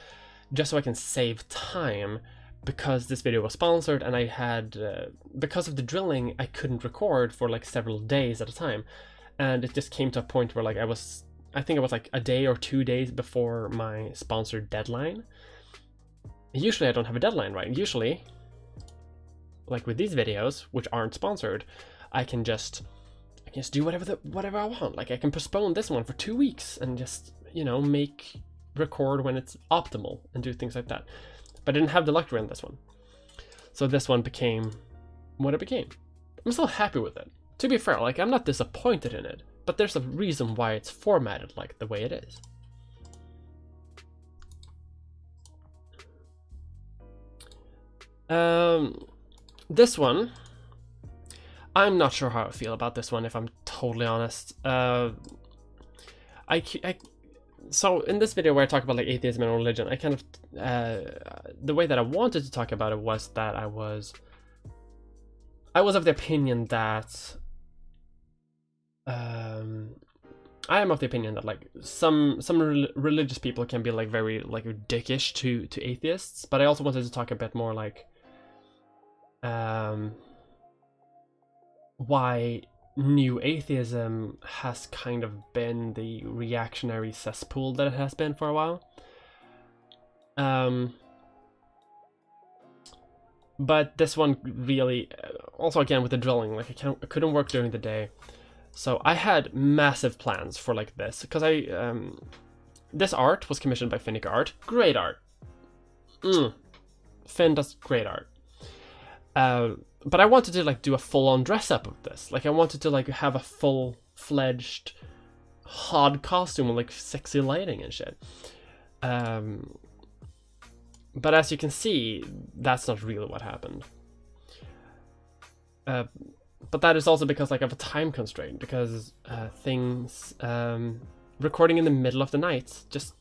just so I can save time, because this video was sponsored and I had because of the drilling I couldn't record for like several days at a time, and it just came to a point where like I think it was like a day or 2 days before my sponsored deadline. Usually I don't have a deadline, right? Usually, like with these videos, which aren't sponsored, I can just do whatever I want. Like I can postpone this one for 2 weeks and just, you know, record when it's optimal and do things like that. But I didn't have the luxury on this one. So this one became what it became. I'm still happy with it. To be fair, like I'm not disappointed in it, but there's a reason why it's formatted like the way it is. This one, I'm not sure how I feel about this one, if I'm totally honest. So in this video where I talk about like atheism and religion, I kind of the way that I wanted to talk about it was that I was of the opinion that I am of the opinion that like some religious people can be like very like dickish to atheists, but I also wanted to talk a bit more like why new atheism has kind of been the reactionary cesspool that it has been for a while. But this one really, also again with the drilling, like I couldn't work during the day, so I had massive plans for like this, because this art was commissioned by Finnick Art. Great art. Finn does great art. But I wanted to like do a full-on dress up of this. Like I wanted to like have a full-fledged hard costume with like sexy lighting and shit. But as you can see, that's not really what happened. But that is also because like of a time constraint, because things recording in the middle of the night just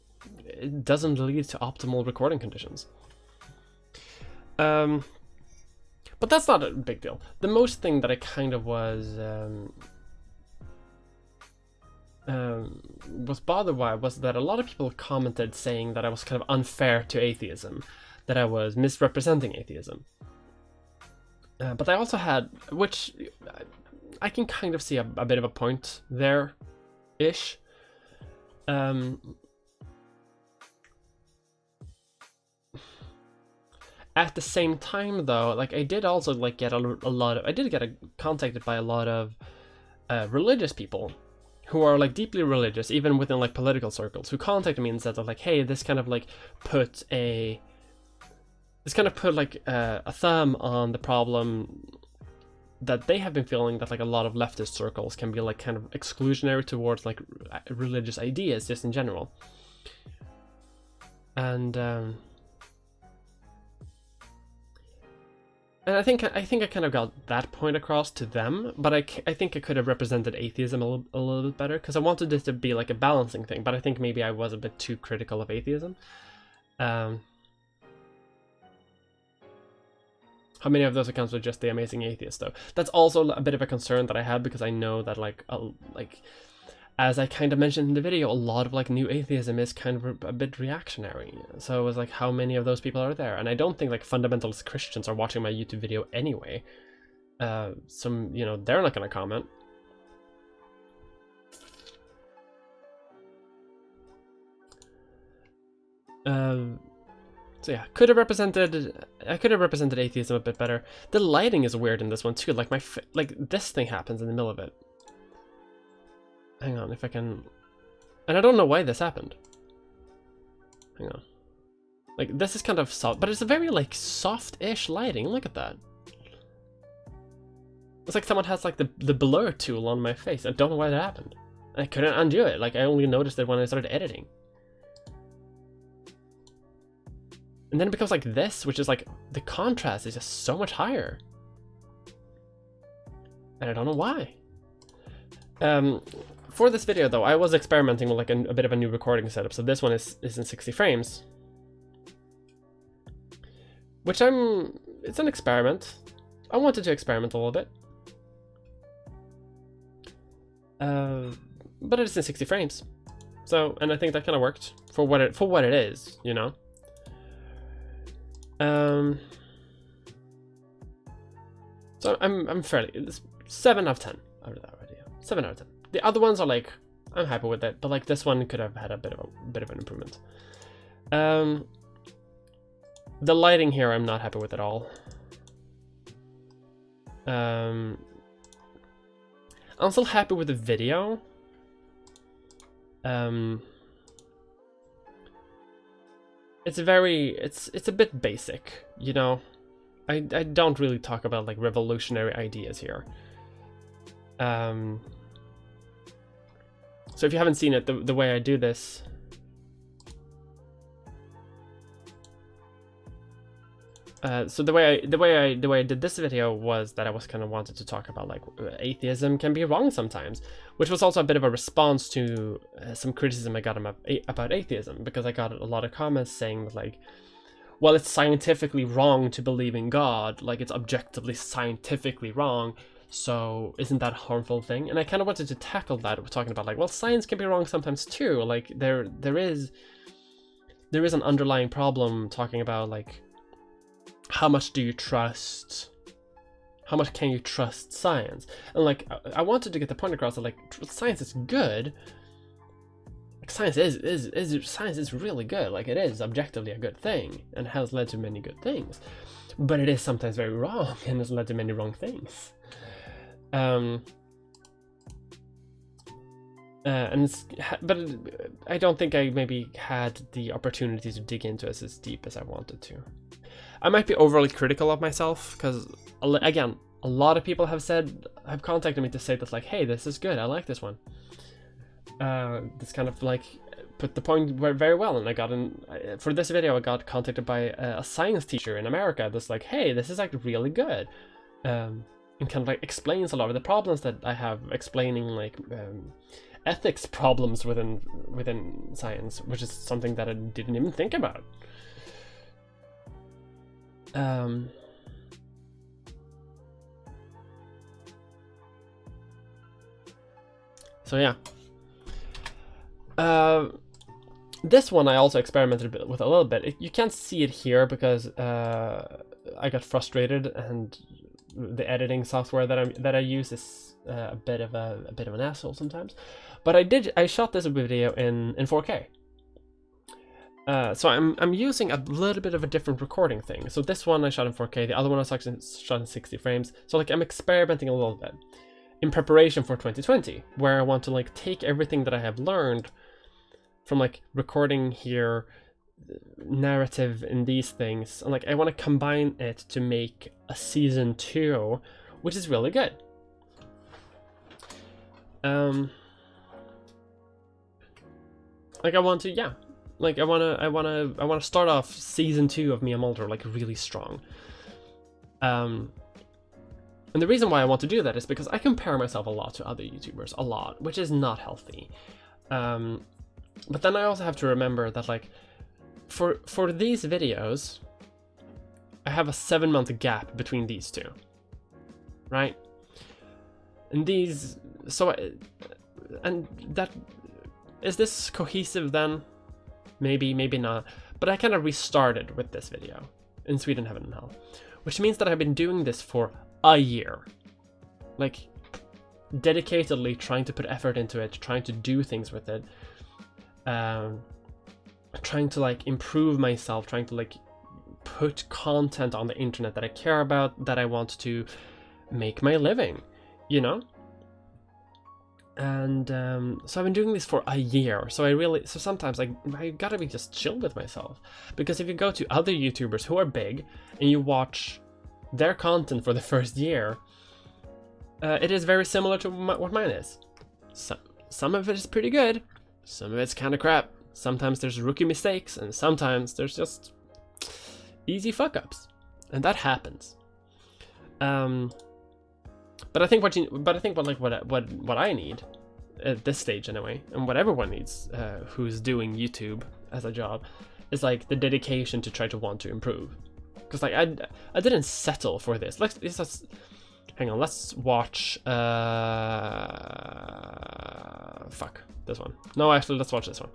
it doesn't lead to optimal recording conditions. But that's not a big deal. The most thing that I kind of was bothered by was that a lot of people commented saying that I was kind of unfair to atheism, that I was misrepresenting atheism. But I also had, which I can kind of see a bit of a point there-ish. At the same time, though, like I did also like get a lot of, I did get contacted by a lot of religious people who are like deeply religious, even within like political circles, who contacted me and said that like, hey, this kind of put like a thumb on the problem that they have been feeling, that like a lot of leftist circles can be like kind of exclusionary towards like religious ideas just in general. And I think I kind of got that point across to them, but I think I could have represented atheism a little bit better, because I wanted it to be like a balancing thing, but I think maybe I was a bit too critical of atheism. How many of those accounts were just the amazing atheist, though? That's also a bit of a concern that I had, because I know that like as I kind of mentioned in the video, a lot of like new atheism is kind of a bit reactionary. So it was like, how many of those people are there? And I don't think like fundamentalist Christians are watching my YouTube video anyway. Some, you know, they're not gonna comment. So yeah, I could have represented atheism a bit better. The lighting is weird in this one too. Like like this thing happens in the middle of it. Hang on, if I can... And I don't know why this happened. Hang on. Like, this is kind of soft, but it's a very, like, soft-ish lighting. Look at that. It's like someone has, like, the blur tool on my face. I don't know why that happened. I couldn't undo it. Like, I only noticed it when I started editing. And then it becomes like this, which is, like, the contrast is just so much higher. And I don't know why. For this video, though, I was experimenting with like a bit of a new recording setup. So this one is in 60 frames, which it's an experiment. I wanted to experiment a little bit, but it's in 60 frames. So, and I think that kind of worked for what it is, you know. So I'm fairly 7 out of 10 out of that video. 7 out of 10. The other ones are like, I'm happy with it, but like this one could have had a bit of an improvement. The lighting here I'm not happy with at all. I'm still happy with the video. It's a bit basic, you know. I don't really talk about like revolutionary ideas here. So if you haven't seen it, the way I do this, so the way I did this video was that I was kind of wanted to talk about like atheism can be wrong sometimes, which was also a bit of a response to some criticism I got about atheism, because I got a lot of comments saying that, like, well, it's scientifically wrong to believe in God, like it's objectively scientifically wrong, so isn't that a harmful thing? And I kind of wanted to tackle that. We're talking about like, well, science can be wrong sometimes too. Like there is an underlying problem talking about like, how much do you trust? How much can you trust science? And like, I wanted to get the point across that like, science is good. Like, science is really good. Like, it is objectively a good thing and has led to many good things, but it is sometimes very wrong and has led to many wrong things. But I don't think I maybe had the opportunity to dig into it as deep as I wanted to. I might be overly critical of myself because, again, a lot of people have contacted me to say that, like, hey, this is good, I like this one. This kind of like put the point very well, and for this video I got contacted by a science teacher in America that's like, hey, this is like really good, and kind of like explains a lot of the problems that I have explaining like ethics problems within science, which is something that I didn't even think about. So yeah. This one I also experimented with a little bit. You can't see it here because I got frustrated, and the editing software that I use is a bit of an asshole sometimes. But I shot this video in 4K. So I'm using a little bit of a different recording thing. So this one I shot in 4K, the other one I shot in 60 frames. So like I'm experimenting a little bit in preparation for 2020, where I want to like take everything that I have learned from like recording here, narrative in these things, and like I want to combine it to make a season 2, which is really good. Like I want to start off season 2 of Mia Mulder like really strong. And the reason why I want to do that is because I compare myself a lot to other YouTubers, a lot, which is not healthy. But then I also have to remember that like for these videos, I have a 7-month gap between these two, right? And is this cohesive then? Maybe, maybe not. But I kind of restarted with this video in Sweden, Heaven and Hell, which means that I've been doing this for a year, like dedicatedly trying to put effort into it, trying to do things with it, trying to like improve myself, trying to like put content on the internet that I care about, that I want to make my living, you know? And so I've been doing this for a year, so sometimes I gotta be just chill with myself, because if you go to other YouTubers who are big and you watch their content for the first year, it is very similar to what mine is. Some of it is pretty good, some of it's kind of crap, sometimes there's rookie mistakes, and sometimes there's just easy fuck-ups, and that happens. But I think what I need at this stage anyway, and what everyone needs who's doing YouTube as a job, is like the dedication to try to want to improve. Because like I didn't settle for this. Hang on, let's watch fuck this one. No, actually, let's watch this one.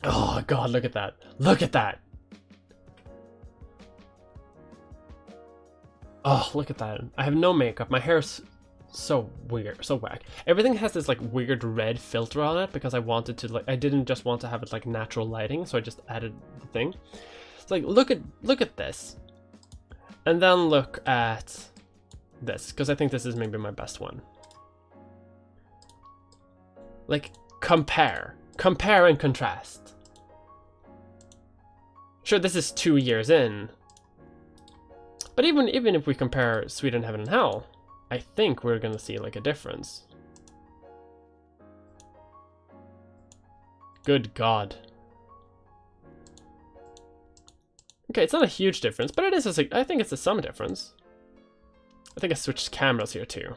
Oh god, look at that. Look at that. Oh, look at that. I have no makeup. My hair's so weird, so whack. Everything has this like weird red filter on it because I wanted to I didn't just want to have it like natural lighting, so I just added the thing. It's like look at this. And then look at this, because I think this is maybe my best one. Like compare and contrast. Sure, this is 2 years in. But even if we compare Sweden, Heaven and Hell, I think we're gonna see like a difference. Good God. Okay, it's not a huge difference, but it is I think it's some difference. I think I switched cameras here too.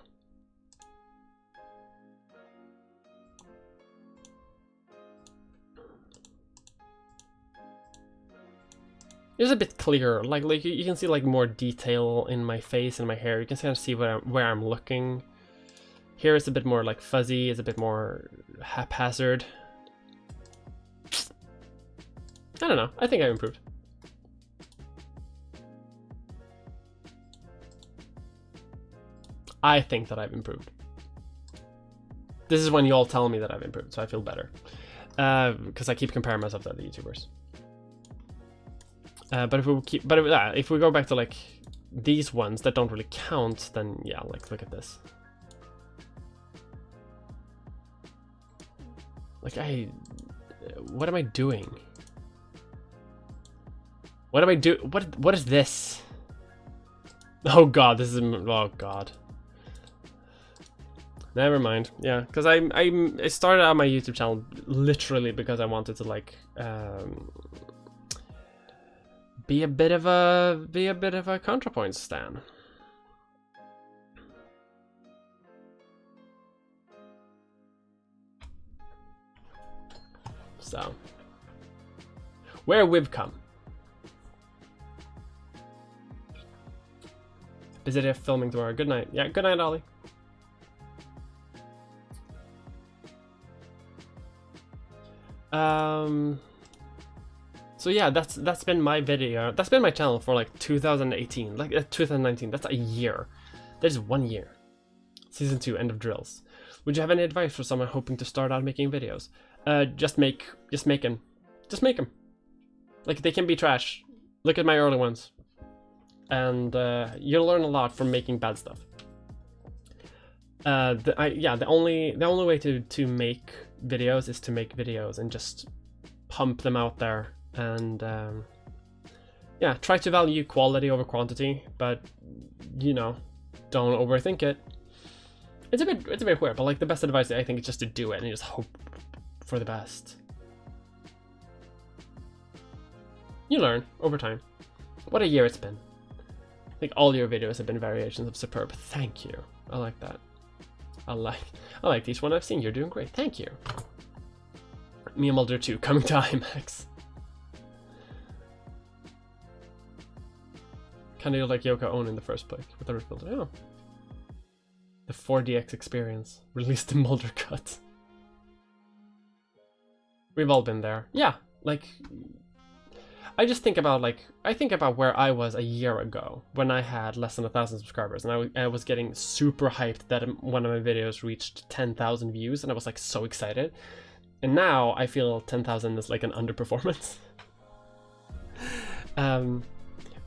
It's a bit clearer, like you can see like more detail in my face and my hair. You can kind of see where I'm looking. Here it's a bit more like fuzzy, it's a bit more haphazard. I don't know, I think I've improved. I think that I've improved. This is when you all tell me that I've improved, so I feel better. Because I keep comparing myself to other YouTubers. But if we go back to like these ones that don't really count, then yeah, like look at this. Like what am I doing? What am I do? What is this? Oh God, this is, oh God. Never mind. Yeah, because I started out my YouTube channel literally because I wanted to like be a bit of a ContraPoints stan. So where we've come. Busy filming tomorrow. Good night. Yeah, good night, Ollie. So yeah, that's been my video. That's been my channel for like 2018, like 2019. That's a year. That is 1 year. Season 2, end of drills. Would you have any advice for someone hoping to start out making videos? Just make them. Like, they can be trash. Look at my early ones, and you'll learn a lot from making bad stuff. The only way to make videos is to make videos and just pump them out there, and yeah, try to value quality over quantity, but you know, don't overthink it. It's a bit weird, but like the best advice I think is just to do it and just hope for the best. You learn over time. What a year it's been. I think all your videos have been variations of superb. Thank you. I like that. I like each one I've seen. You're doing great. Thank you. Me and Mulder 2 coming to IMAX. Kind of like Yoko Ono in the first place with the Rift Builder. Oh. The 4DX experience. Released in Mulder cut. We've all been there. Yeah, like I just think about where I was a year ago when I had less than 1,000 subscribers, and I was getting super hyped that one of my videos reached 10,000 views, and I was like so excited. And now I feel 10,000 is like an underperformance.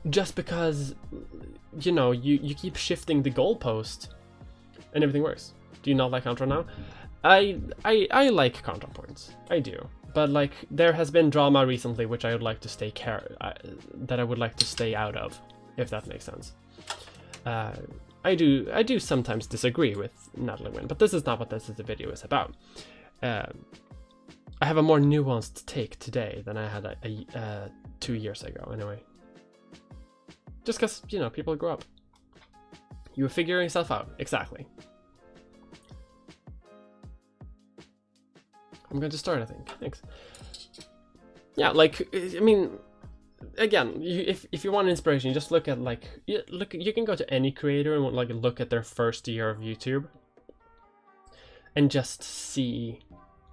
Just because, you know, you keep shifting the goalpost and everything works. Do you not like Contra now? I like ContraPoints. I do. But like there has been drama recently which I would like to stay out of, if that makes sense. I do sometimes disagree with Natalie Wynn, but this is not what this video is about. I have a more nuanced take today than I had 2 years ago, anyway. Just because, you know, people grow up. You were figuring yourself out. Exactly. I'm going to start, I think. Thanks. Yeah, like, I mean, again, if you want inspiration, you just look at, like, you can go to any creator and, like, look at their first year of YouTube and just see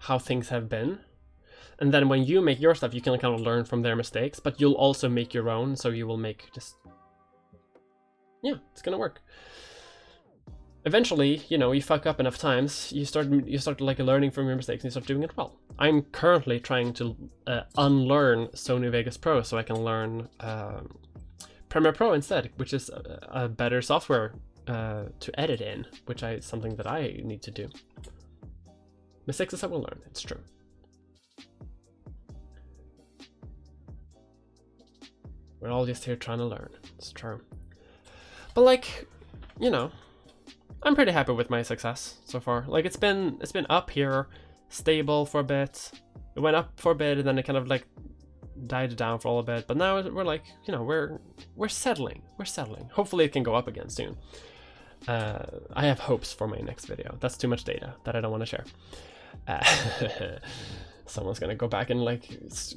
how things have been. And then when you make your stuff, you can kind of learn from their mistakes, but you'll also make your own, so you will make just... Yeah, it's gonna work. Eventually, you know, you fuck up enough times, you start like learning from your mistakes and you start doing it well. I'm currently trying to unlearn Sony Vegas Pro so I can learn Premiere Pro instead, which is a better software to edit in, which is something that I need to do. Mistakes I will learn, it's true. We're all just here trying to learn, it's true. But like, you know, I'm pretty happy with my success so far. Like it's been up here, stable for a bit, It went up for a bit, and then it kind of like died down for a little bit. But now we're like, you know, we're settling. We're settling. Hopefully, it can go up again soon. I have hopes for my next video. That's too much data that I don't want to share. Someone's gonna go back and like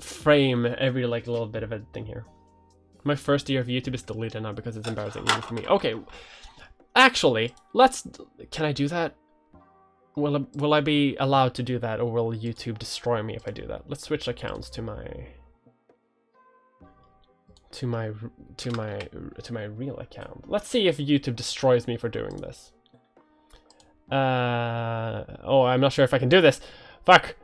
frame every like little bit of a thing here. My first year of YouTube is deleted now because it's embarrassing even for me. Okay, actually, can I do that? Will I be allowed to do that, or will YouTube destroy me if I do that? Let's switch accounts to my real account. Let's see if YouTube destroys me for doing this. Oh, I'm not sure if I can do this. Fuck.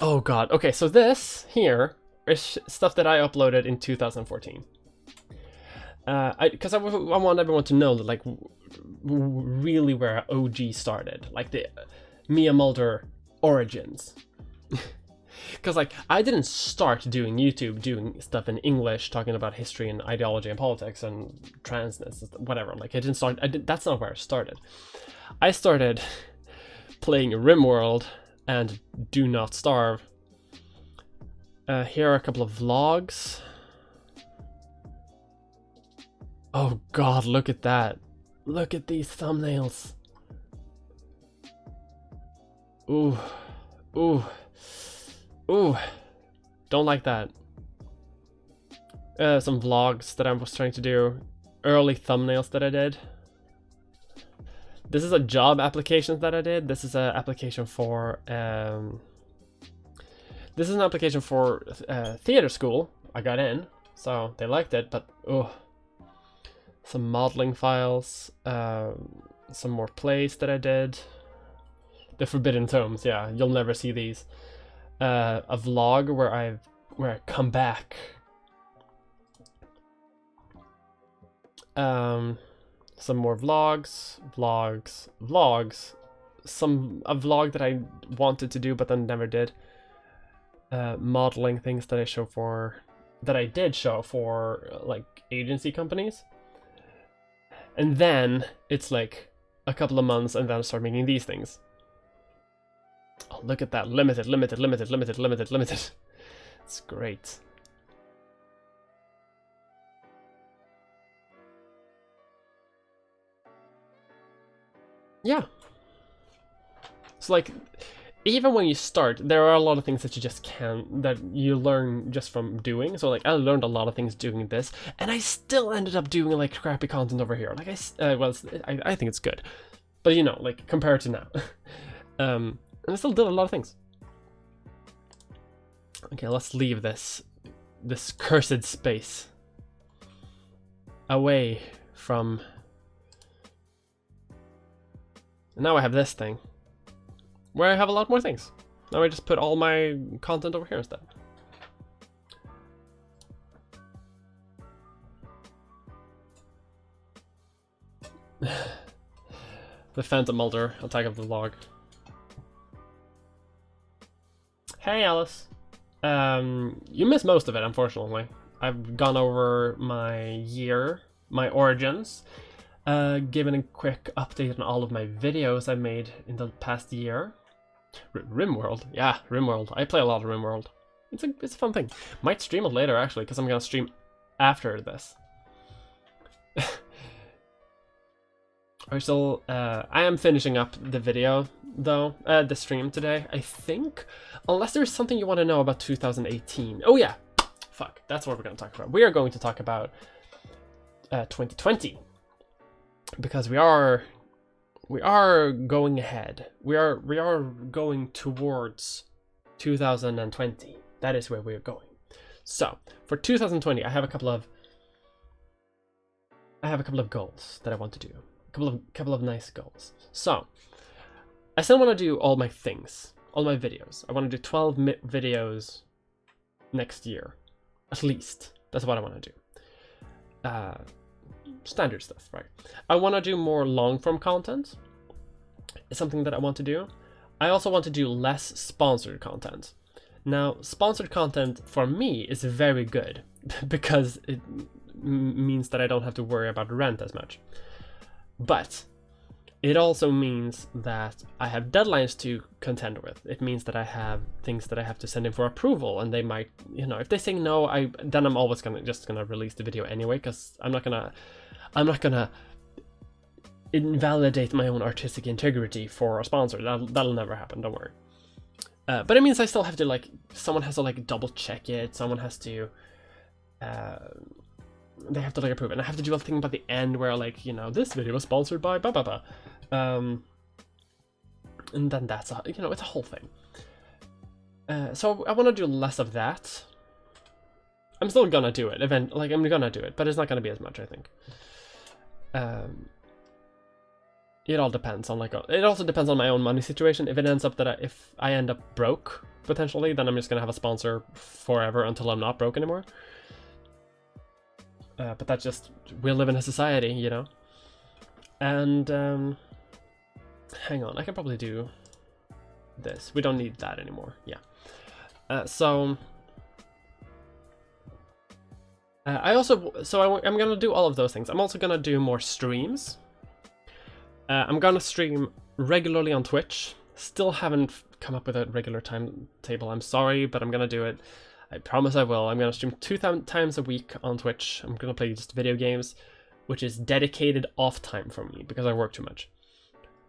Oh god. Okay, so this here is stuff that I uploaded in 2014. Because I want everyone to know that, like, really where OG started, like the Mia Mulder origins. Because like I didn't start doing YouTube doing stuff in English, talking about history and ideology and politics and transness, whatever. Like I didn't start. That's not where I started. I started playing RimWorld and Do Not Starve. Here are a couple of vlogs. Oh god, look at that. Look at these thumbnails. Ooh. Ooh. Ooh. Don't like that. Some vlogs that I was trying to do. Early thumbnails that I did. This is a job application that I did. This is an application for theater school. I got in, so they liked it, but oh. Some modeling files, some more plays that I did. The Forbidden Tomes, yeah, you'll never see these. A vlog where I come back. Some more vlogs. A vlog that I wanted to do but then never did. Modeling things that I did show for like agency companies. And then it's like a couple of months and then I start making these things. Oh, look at that. Limited. It's great. Yeah. So like, even when you start, there are a lot of things that you just that you learn just from doing. So like, I learned a lot of things doing this, and I still ended up doing like crappy content over here. Like I think it's good, but you know, like compared to now, and I still did a lot of things. Okay, let's leave this cursed space away from. And now I have this thing, where I have a lot more things. Now I just put all my content over here instead. The Phantom Mulder, Attack of the Vlog. Hey Alice. You missed most of it, unfortunately. I've gone over my year, my origins, given a quick update on all of my videos I made in the past year. RimWorld, yeah, RimWorld. I play a lot of RimWorld. It's a fun thing. Might stream it later actually, because I'm gonna stream after this. I am finishing up the video though, the stream today, I think. Unless there's something you want to know about 2018. Oh yeah, fuck, that's what we're gonna talk about. We are going to talk about 2020. Because we are going ahead. We are going towards 2020. That is where we're going. So for 2020, I have a couple of goals that I want to do. A couple of nice goals. So I still want to do all my things, all my videos. I want to do 12 videos next year, at least. That's what I want to do. Standard stuff, right? I want to do more long-form content. It's something that I want to do. I also want to do less sponsored content. Now, sponsored content for me is very good because it means that I don't have to worry about rent as much. But it also means that I have deadlines to contend with. It means that I have things that I have to send in for approval, and they might, you know, if they say no, then I'm always just gonna release the video anyway, because I'm not gonna invalidate my own artistic integrity for a sponsor. That'll never happen. Don't worry. But it means I still have to, like, someone has to like double check it. Someone has to. They have to like approve it, and I have to do a thing about the end where, like, you know, this video was sponsored by blah blah blah, and then that's a, you know, it's a whole thing. So I want to do less of that. I'm still gonna do it like I'm gonna do it, but it's not gonna be as much, I think. It all depends on, like, it also depends on my own money situation. If it ends up that if I end up broke potentially, then I'm just gonna have a sponsor forever until I'm not broke anymore. But that's just, we live in a society, you know? And, hang on, I can probably do this. We don't need that anymore, yeah. I'm gonna do all of those things. I'm also gonna do more streams. I'm gonna stream regularly on Twitch. Still haven't come up with a regular timetable, I'm sorry, but I'm gonna do it. I promise I will. I'm going to stream 2 times a week on Twitch. I'm going to play just video games, which is dedicated off time for me because I work too much.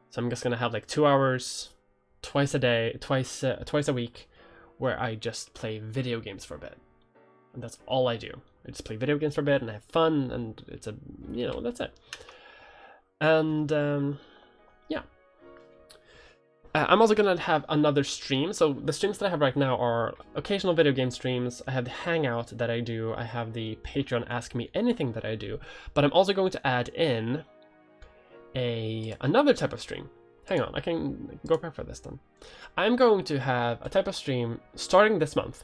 So I'm just going to have like 2 hours twice a week where I just play video games for a bit. And that's all I do. I just play video games for a bit and I have fun, and it's a, you know, that's it. And yeah. I'm also gonna have another stream. So the streams that I have right now are occasional video game streams. I have the hangout that I do. I have the Patreon Ask Me Anything that I do. But I'm also going to add in another type of stream. Hang on, I can go back for this then. I'm going to have a type of stream starting this month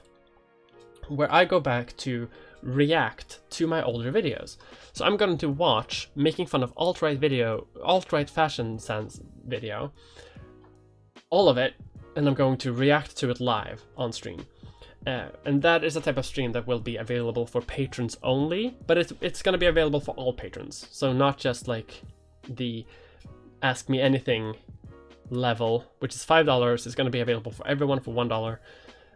where I go back to react to my older videos. So I'm going to watch making fun of alt-right fashion sense video, all of it, and I'm going to react to it live on stream. And that is a type of stream that will be available for patrons only, but it's going to be available for all patrons. So not just like the Ask Me Anything level, which is $5, is going to be available for everyone for $1.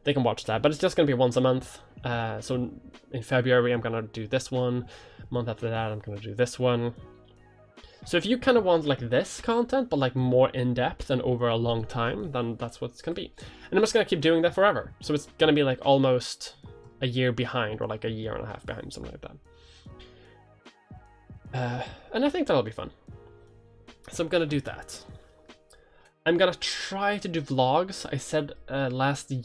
They can watch that, but it's just going to be once a month. So in February, I'm going to do this one. Month after that, I'm going to do this one. So if you kind of want like this content, but like more in-depth and over a long time, then that's what it's going to be. And I'm just going to keep doing that forever. So it's going to be like almost a year behind, or like a year and a half behind, something like that. And I think that'll be fun. So I'm going to do that. I'm going to try to do vlogs. I said last New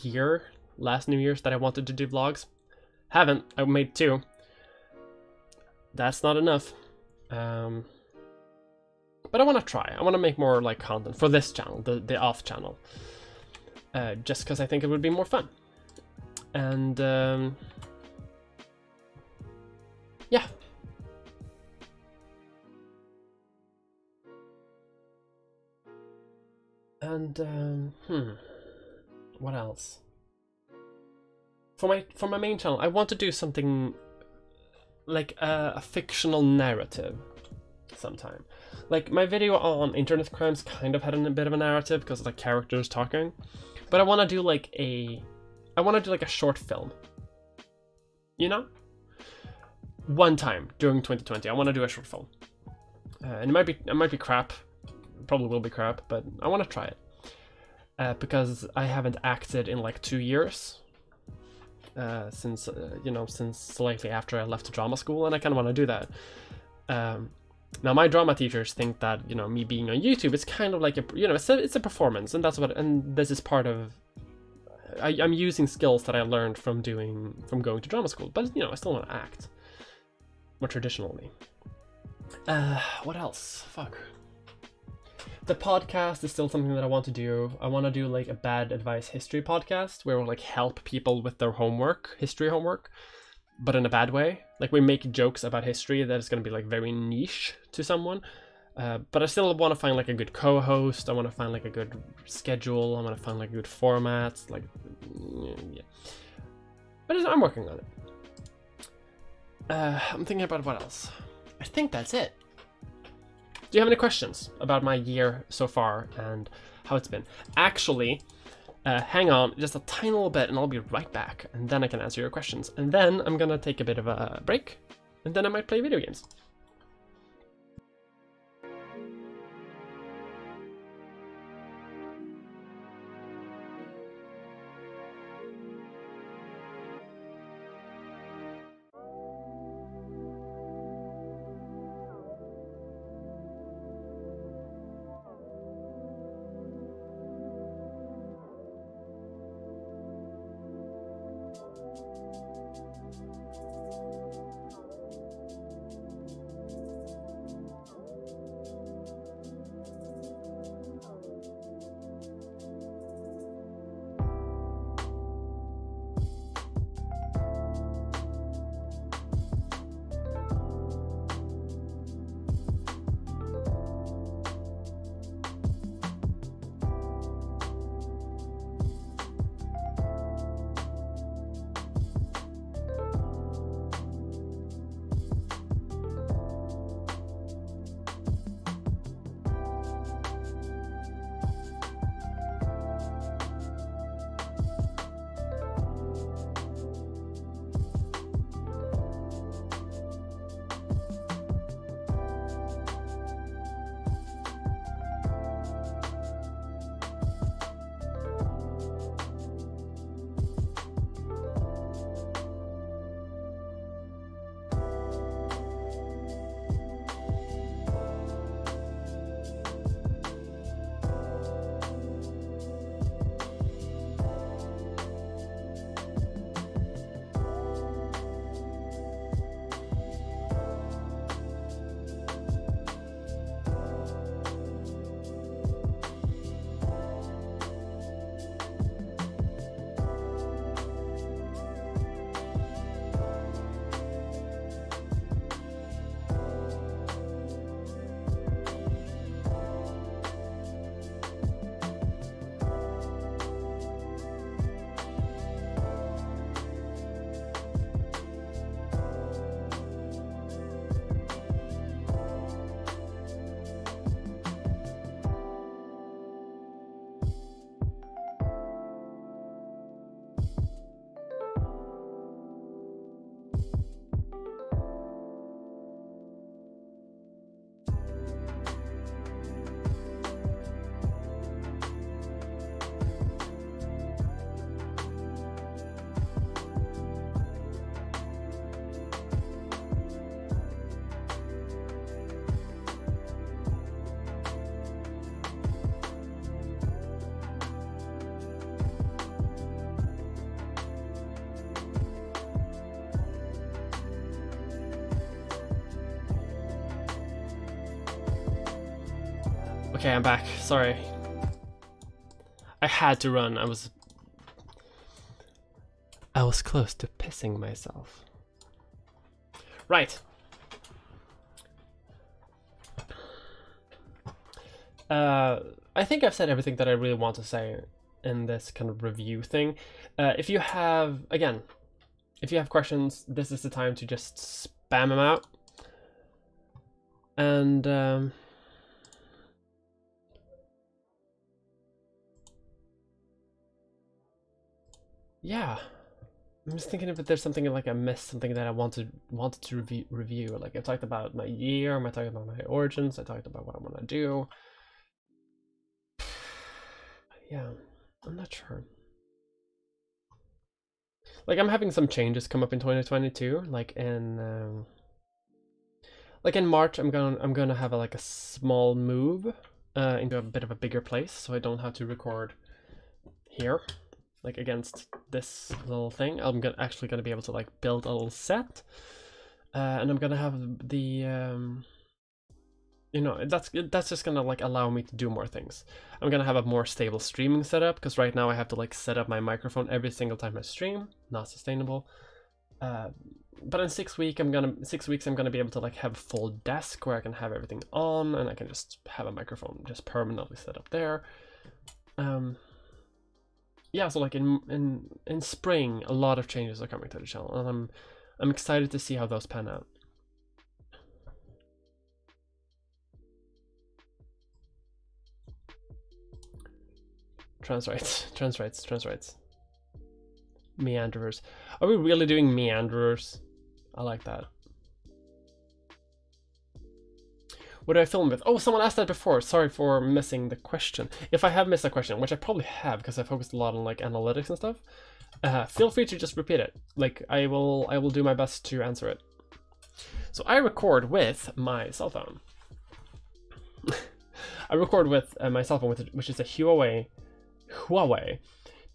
Year's, that I wanted to do vlogs. Haven't. I made 2. That's not enough. But I want to try. I want to make more like content for this channel, the off channel. Just because I think it would be more fun. And yeah. And what else? For my main channel, I want to do something like a fictional narrative sometime. Like my video on internet crimes kind of had a bit of a narrative because of the characters talking, but I want to do like a short film. You know, one time during 2020, I want to do a short film, and it might be crap, probably will be crap, but I want to try it because I haven't acted in like 2 years. Since slightly after I left drama school, and I kind of want to do that. Now my drama teachers think that, you know, me being on YouTube, it's kind of like it's a performance, and this is part of. I'm using skills that I learned from going to drama school, but you know, I still want to act more traditionally. What else? Fuck. The podcast is still something that I want to do. I want to do like a bad advice history podcast where we'll like help people with their history homework, but in a bad way. Like we make jokes about history that is going to be like very niche to someone. But I still want to find like a good co-host. I want to find like a good schedule. I want to find like good formats. Like, yeah. But I'm working on it. I'm thinking about what else. I think that's it. Do you have any questions about my year so far and how it's been? Actually, hang on just a tiny little bit and I'll be right back, and then I can answer your questions. And then I'm gonna take a bit of a break, and then I might play video games. Okay, I'm back. Sorry. I had to run. I was close to pissing myself. Right. I think I've said everything that I really want to say in this kind of review thing. If you have questions, this is the time to just spam them out. And yeah, I'm just thinking if there's something like I missed, something that I wanted to review. Like I talked about my year, I talked about my origins, I talked about what I want to do. Yeah, I'm not sure. Like I'm having some changes come up in 2022. Like in March, I'm gonna have a small move into a bit of a bigger place, so I don't have to record here. Like against this little thing, I'm actually gonna be able to like build a little set, and I'm gonna have the you know, that's just gonna like allow me to do more things. I'm gonna have a more stable streaming setup, because right now I have to like set up my microphone every single time I stream. Not sustainable. But in 6 weeks I'm gonna be able to like have a full desk where I can have everything on, and I can just have a microphone just permanently set up there. Yeah, so like in spring, a lot of changes are coming to the channel, and I'm excited to see how those pan out. Transrights. Meanderers. Are we really doing meanderers? I like that. What do I film with? Oh, someone asked that before. Sorry for missing the question. If I have missed a question, which I probably have because I focused a lot on like analytics and stuff, feel free to just repeat it. Like I will do my best to answer it. So I record with my cell phone. I record with my cell phone, which is a Huawei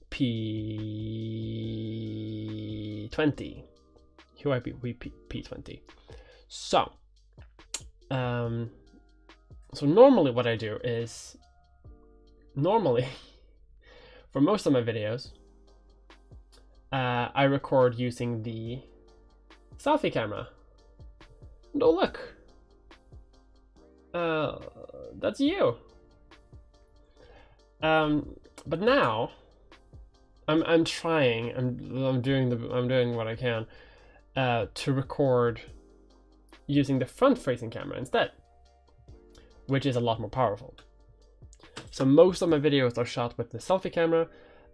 P20. Huawei P20. So, so normally what I do is, for most of my videos, I record using the selfie camera. And oh look, that's you. But now I'm doing what I can to record using the front-facing camera instead, which is a lot more powerful. So most of my videos are shot with the selfie camera,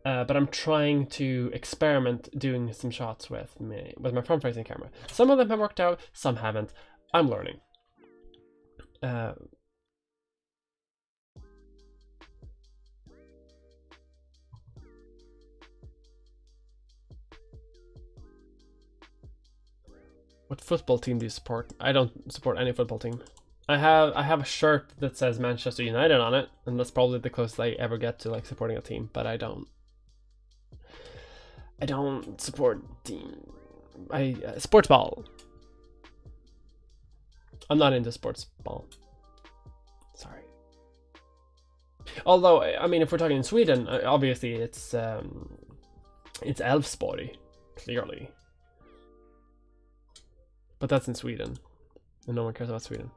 but I'm trying to experiment doing some shots with my front-facing camera. Some of them have worked out, some haven't. I'm learning. What football team do you support? I don't support any football team. I have a shirt that says Manchester United on it, and that's probably the closest I ever get to like supporting a team. But I don't support team. Sports ball. I'm not into sports ball. Sorry. Although I mean, if we're talking in Sweden, obviously it's Elfsborg, clearly. But that's in Sweden, and no one cares about Sweden.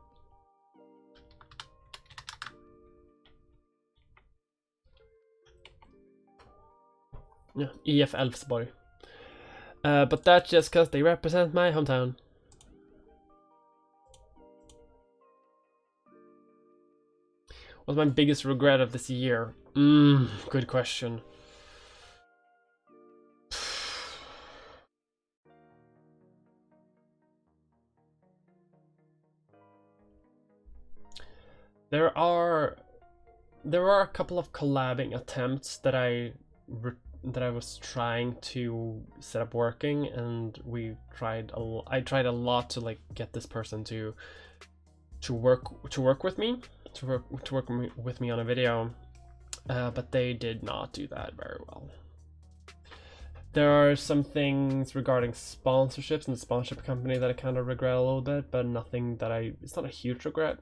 Yeah, EF Elfsborg. But that's just because they represent my hometown. What's my biggest regret of this year? Good question. There are a couple of collabing attempts that I was trying to set up working, and I tried a lot to like get this person to work with me on a video, but they did not do that very well. There are some things regarding sponsorships and the sponsorship company that I kind of regret a little bit, but nothing that it's not a huge regret.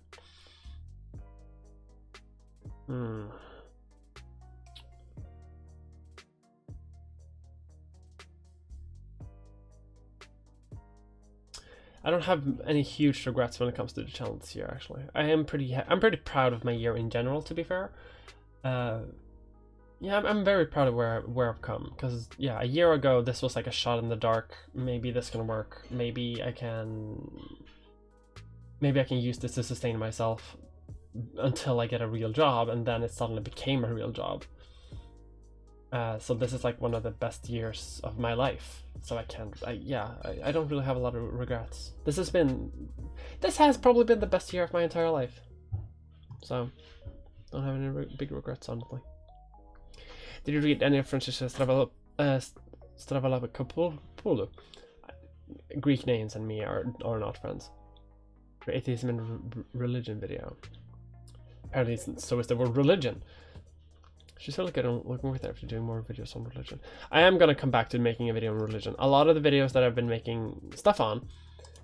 I don't have any huge regrets when it comes to the channel this year. Actually, I'm pretty proud of my year in general. To be fair, yeah, I'm very proud of where I've come. Because yeah, a year ago this was like a shot in the dark. Maybe this can work. Maybe I can use this to sustain myself until I get a real job, and then it suddenly became a real job. So this is like one of the best years of my life. So I don't really have a lot of regrets. This has probably been the best year of my entire life. So don't have any big regrets, honestly. Did you read any of Francisco Stravoulakopoulou? Greek names and me are not friends. For atheism and religion video. Apparently, so is the word religion. She's really good on looking with after doing more videos on religion. I am gonna come back to making a video on religion. A lot of the videos that I've been making stuff on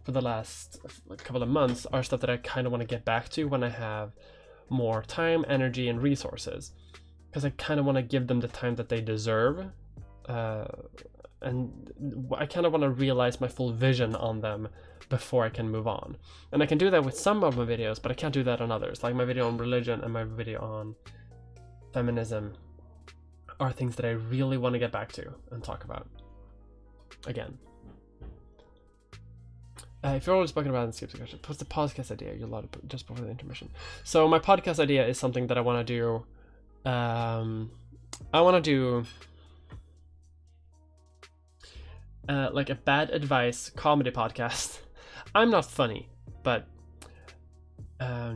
for the last couple of months are stuff that I kind of want to get back to when I have more time, energy, and resources. Because I kind of want to give them the time that they deserve. And I kind of want to realize my full vision on them before I can move on. And I can do that with some of my videos, but I can't do that on others. Like my video on religion and my video on feminism are things that I really want to get back to and talk about again. If you're already spoken about and skip the question, what's the podcast idea you allowed just before the intermission? So my podcast idea is something that I want to do I want to do like a bad advice comedy podcast. I'm not funny, but I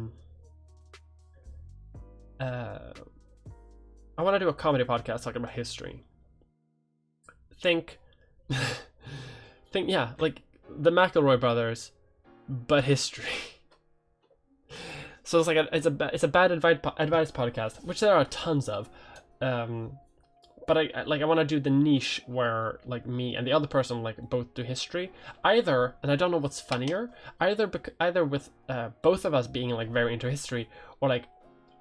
want to do a comedy podcast talking about history. Think, yeah, like the McElroy brothers, but history. So it's like it's a bad advice podcast, which there are tons of. But I want to do the niche where like me and the other person like both do history. Either, and I don't know what's funnier, either with both of us being like very into history, or like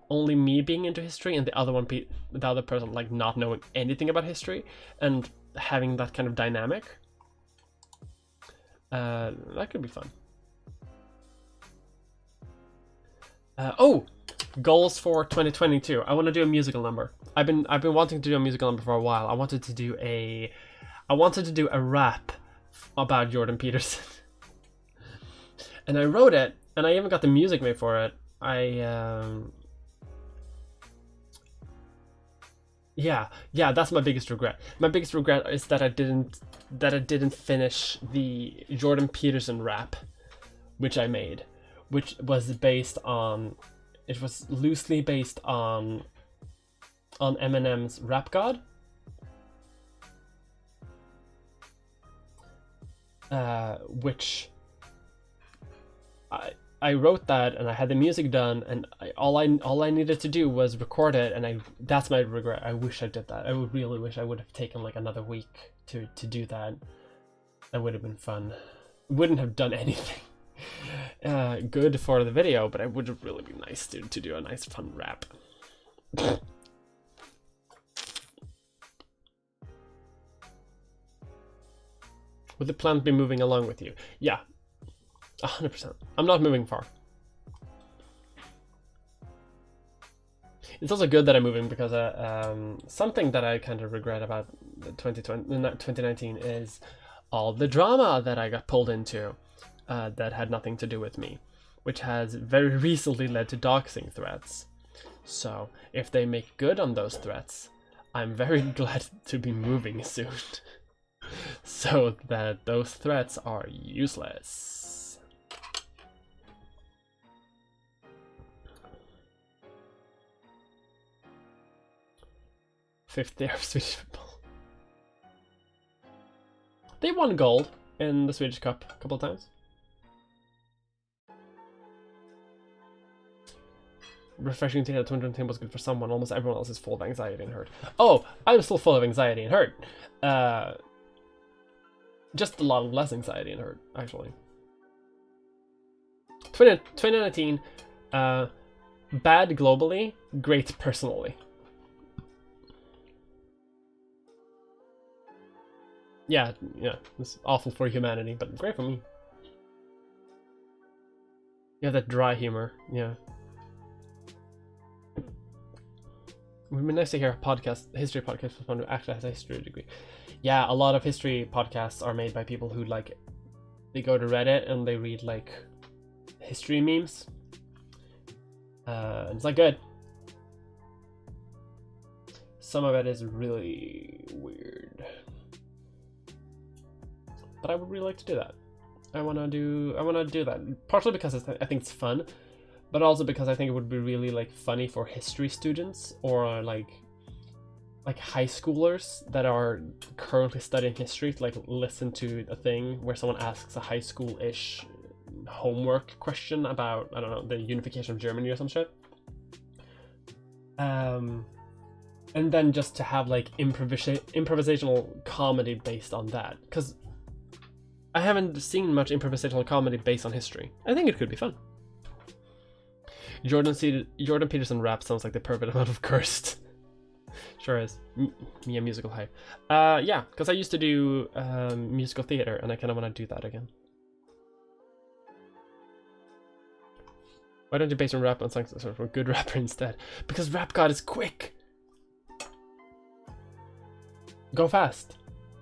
only me being into history and the other person like not knowing anything about history, and having that kind of dynamic. That could be fun. Goals for 2022. I want to do a musical number. I've been wanting to do a musical number for a while. I wanted to do a rap about Jordan Peterson. And I wrote it, and I even got the music made for it. Yeah, that's my biggest regret. My biggest regret is that I didn't finish the Jordan Peterson rap, which I made, which was loosely based on Eminem's Rap God. Which I wrote that, and I had the music done, and all I needed to do was record it, and that's my regret. I wish I did that. I would really wish I would have taken like another week to do that. That would have been fun. Wouldn't have done anything good for the video, but it would have really been nice to do a nice fun rap. Would the plant be moving along with you? Yeah, 100%. I'm not moving far. It's also good that I'm moving because something that I kind of regret about 2019 is all the drama that I got pulled into that had nothing to do with me, which has very recently led to doxing threats. So if they make good on those threats, I'm very glad to be moving soon. So that those threats are useless. Fifth year of Swedish football. They won gold in the Swedish Cup a couple of times. Refreshing to hear that 2010 was good for someone. Almost everyone else is full of anxiety and hurt. Oh, I'm still full of anxiety and hurt. Just a lot less anxiety and hurt, actually. 2019, bad globally, great personally. Yeah, it's awful for humanity, but great for me. You have that dry humor, yeah. It would be nice to hear a history podcast from someone who actually has a history degree. Yeah, a lot of history podcasts are made by people who they go to Reddit and they read like history memes. And it's not good. Some of it is really weird. But I would really like to do that. I wanna do that. Partially because I think it's fun, but also because I think it would be really like funny for history students or like high schoolers that are currently studying history to like listen to a thing where someone asks a high school-ish homework question about, I don't know, the unification of Germany or some shit. And then just to have like improvisational comedy based on that, because I haven't seen much improvisational comedy based on history. I think it could be fun. Jordan Peterson rap sounds like the perfect amount of cursed. Sure is. Me a musical hype. Yeah, because I used to do musical theater, and I kind of want to do that again. Why don't you base your rap on songs from a good rapper instead? Because Rap God is quick. Go fast,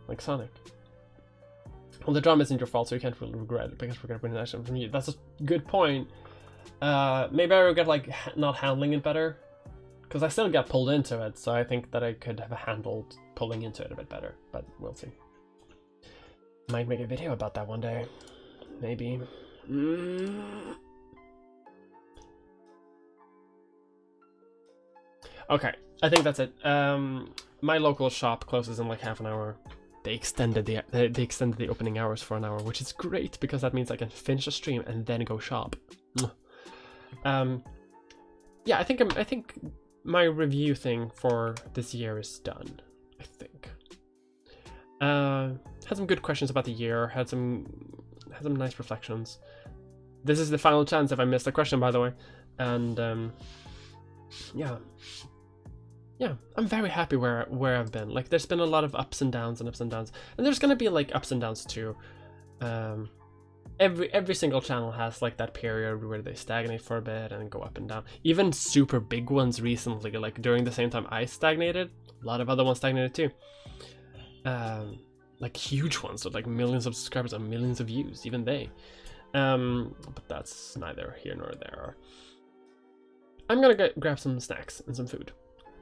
like Sonic. Well, the drama isn't your fault, so you can't really regret it because we're gonna win an action from you. That's a good point. Maybe I regret like not handling it better. Because I still got pulled into it, so I think that I could have handled pulling into it a bit better, but we'll see. Might make a video about that one day. Maybe. Okay, I think that's it. My local shop closes in like half an hour. They extended the opening hours for an hour, which is great because that means I can finish a stream and then go shop. Yeah, I think my review thing for this year is done. I think. Had some good questions about the year. Had some nice reflections. This is the final chance if I missed a question, by the way. And yeah, I'm very happy where I've been. Like, there's been a lot of ups and downs, and there's gonna be like ups and downs too. Every single channel has like that period where they stagnate for a bit and go up and down. Even super big ones recently, like during the same time I stagnated, a lot of other ones stagnated too. Like huge ones with like millions of subscribers and millions of views, even they. But that's neither here nor there. I'm gonna grab some snacks and some food.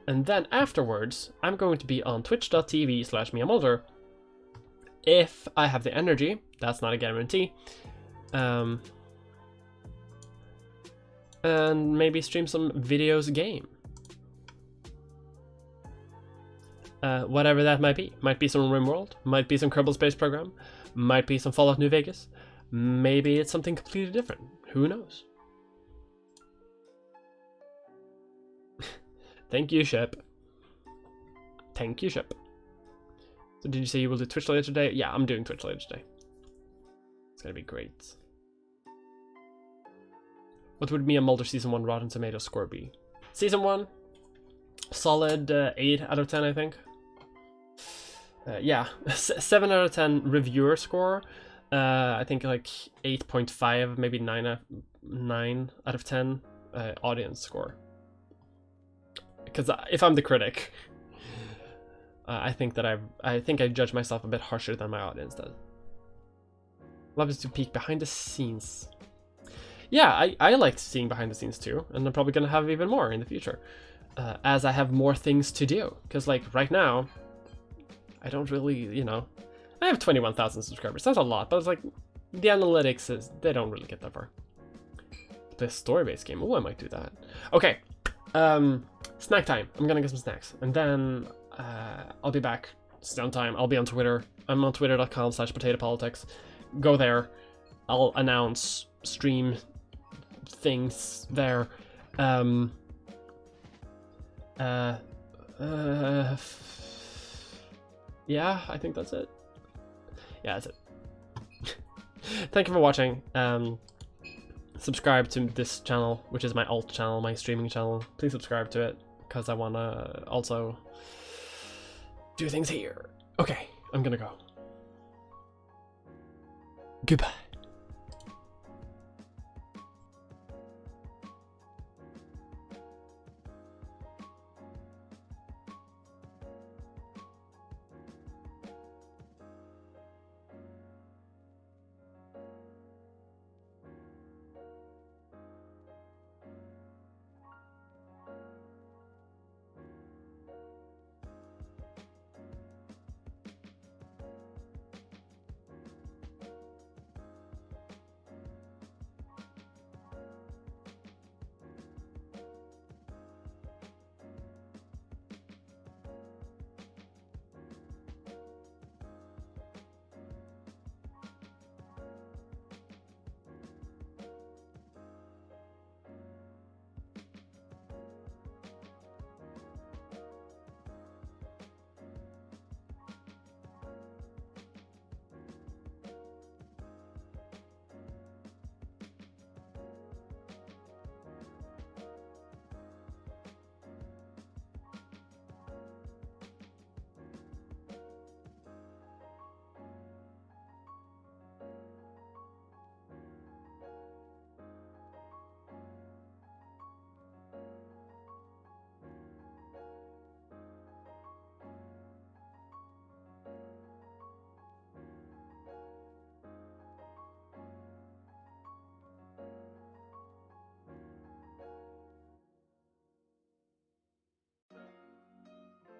And then afterwards, I'm going to be on twitch.tv/miamulder. If I have the energy, that's not a guarantee. And maybe stream some videos game. Whatever that might be. Might be some RimWorld, might be some Kerbal Space Program, might be some Fallout New Vegas. Maybe it's something completely different. Who knows? Thank you, Shep. Thank you, Shep. So did you say you will do Twitch later today? Yeah, I'm doing Twitch later today. It's gonna be great. What would be a Mulder Season 1 Rotten Tomatoes score be? Season 1? Solid 8 out of 10, I think. Yeah, 7 out of 10 reviewer score. I think like 8.5, maybe 9 out of 10 audience score. Because if I'm the critic, I think that I judge myself a bit harsher than my audience does. Love is to peek behind the scenes. Yeah, I liked seeing behind the scenes too, and I'm probably gonna have even more in the future, as I have more things to do. Because like right now, I don't really, you know, I have 21,000 subscribers. That's a lot, but it's like the analytics they don't really get that far. The story-based game. Oh, I might do that. Okay. Snack time. I'm gonna get some snacks, and then I'll be back still on time. I'll be on Twitter. I'm on twitter.com/potatopolitics. Go there. I'll announce stream things there. Yeah, I think that's it. Yeah, that's it. Thank you for watching. Subscribe to this channel, which is my alt channel, my streaming channel. Please subscribe to it, because I want to also do things here. Okay, I'm gonna go. Goodbye.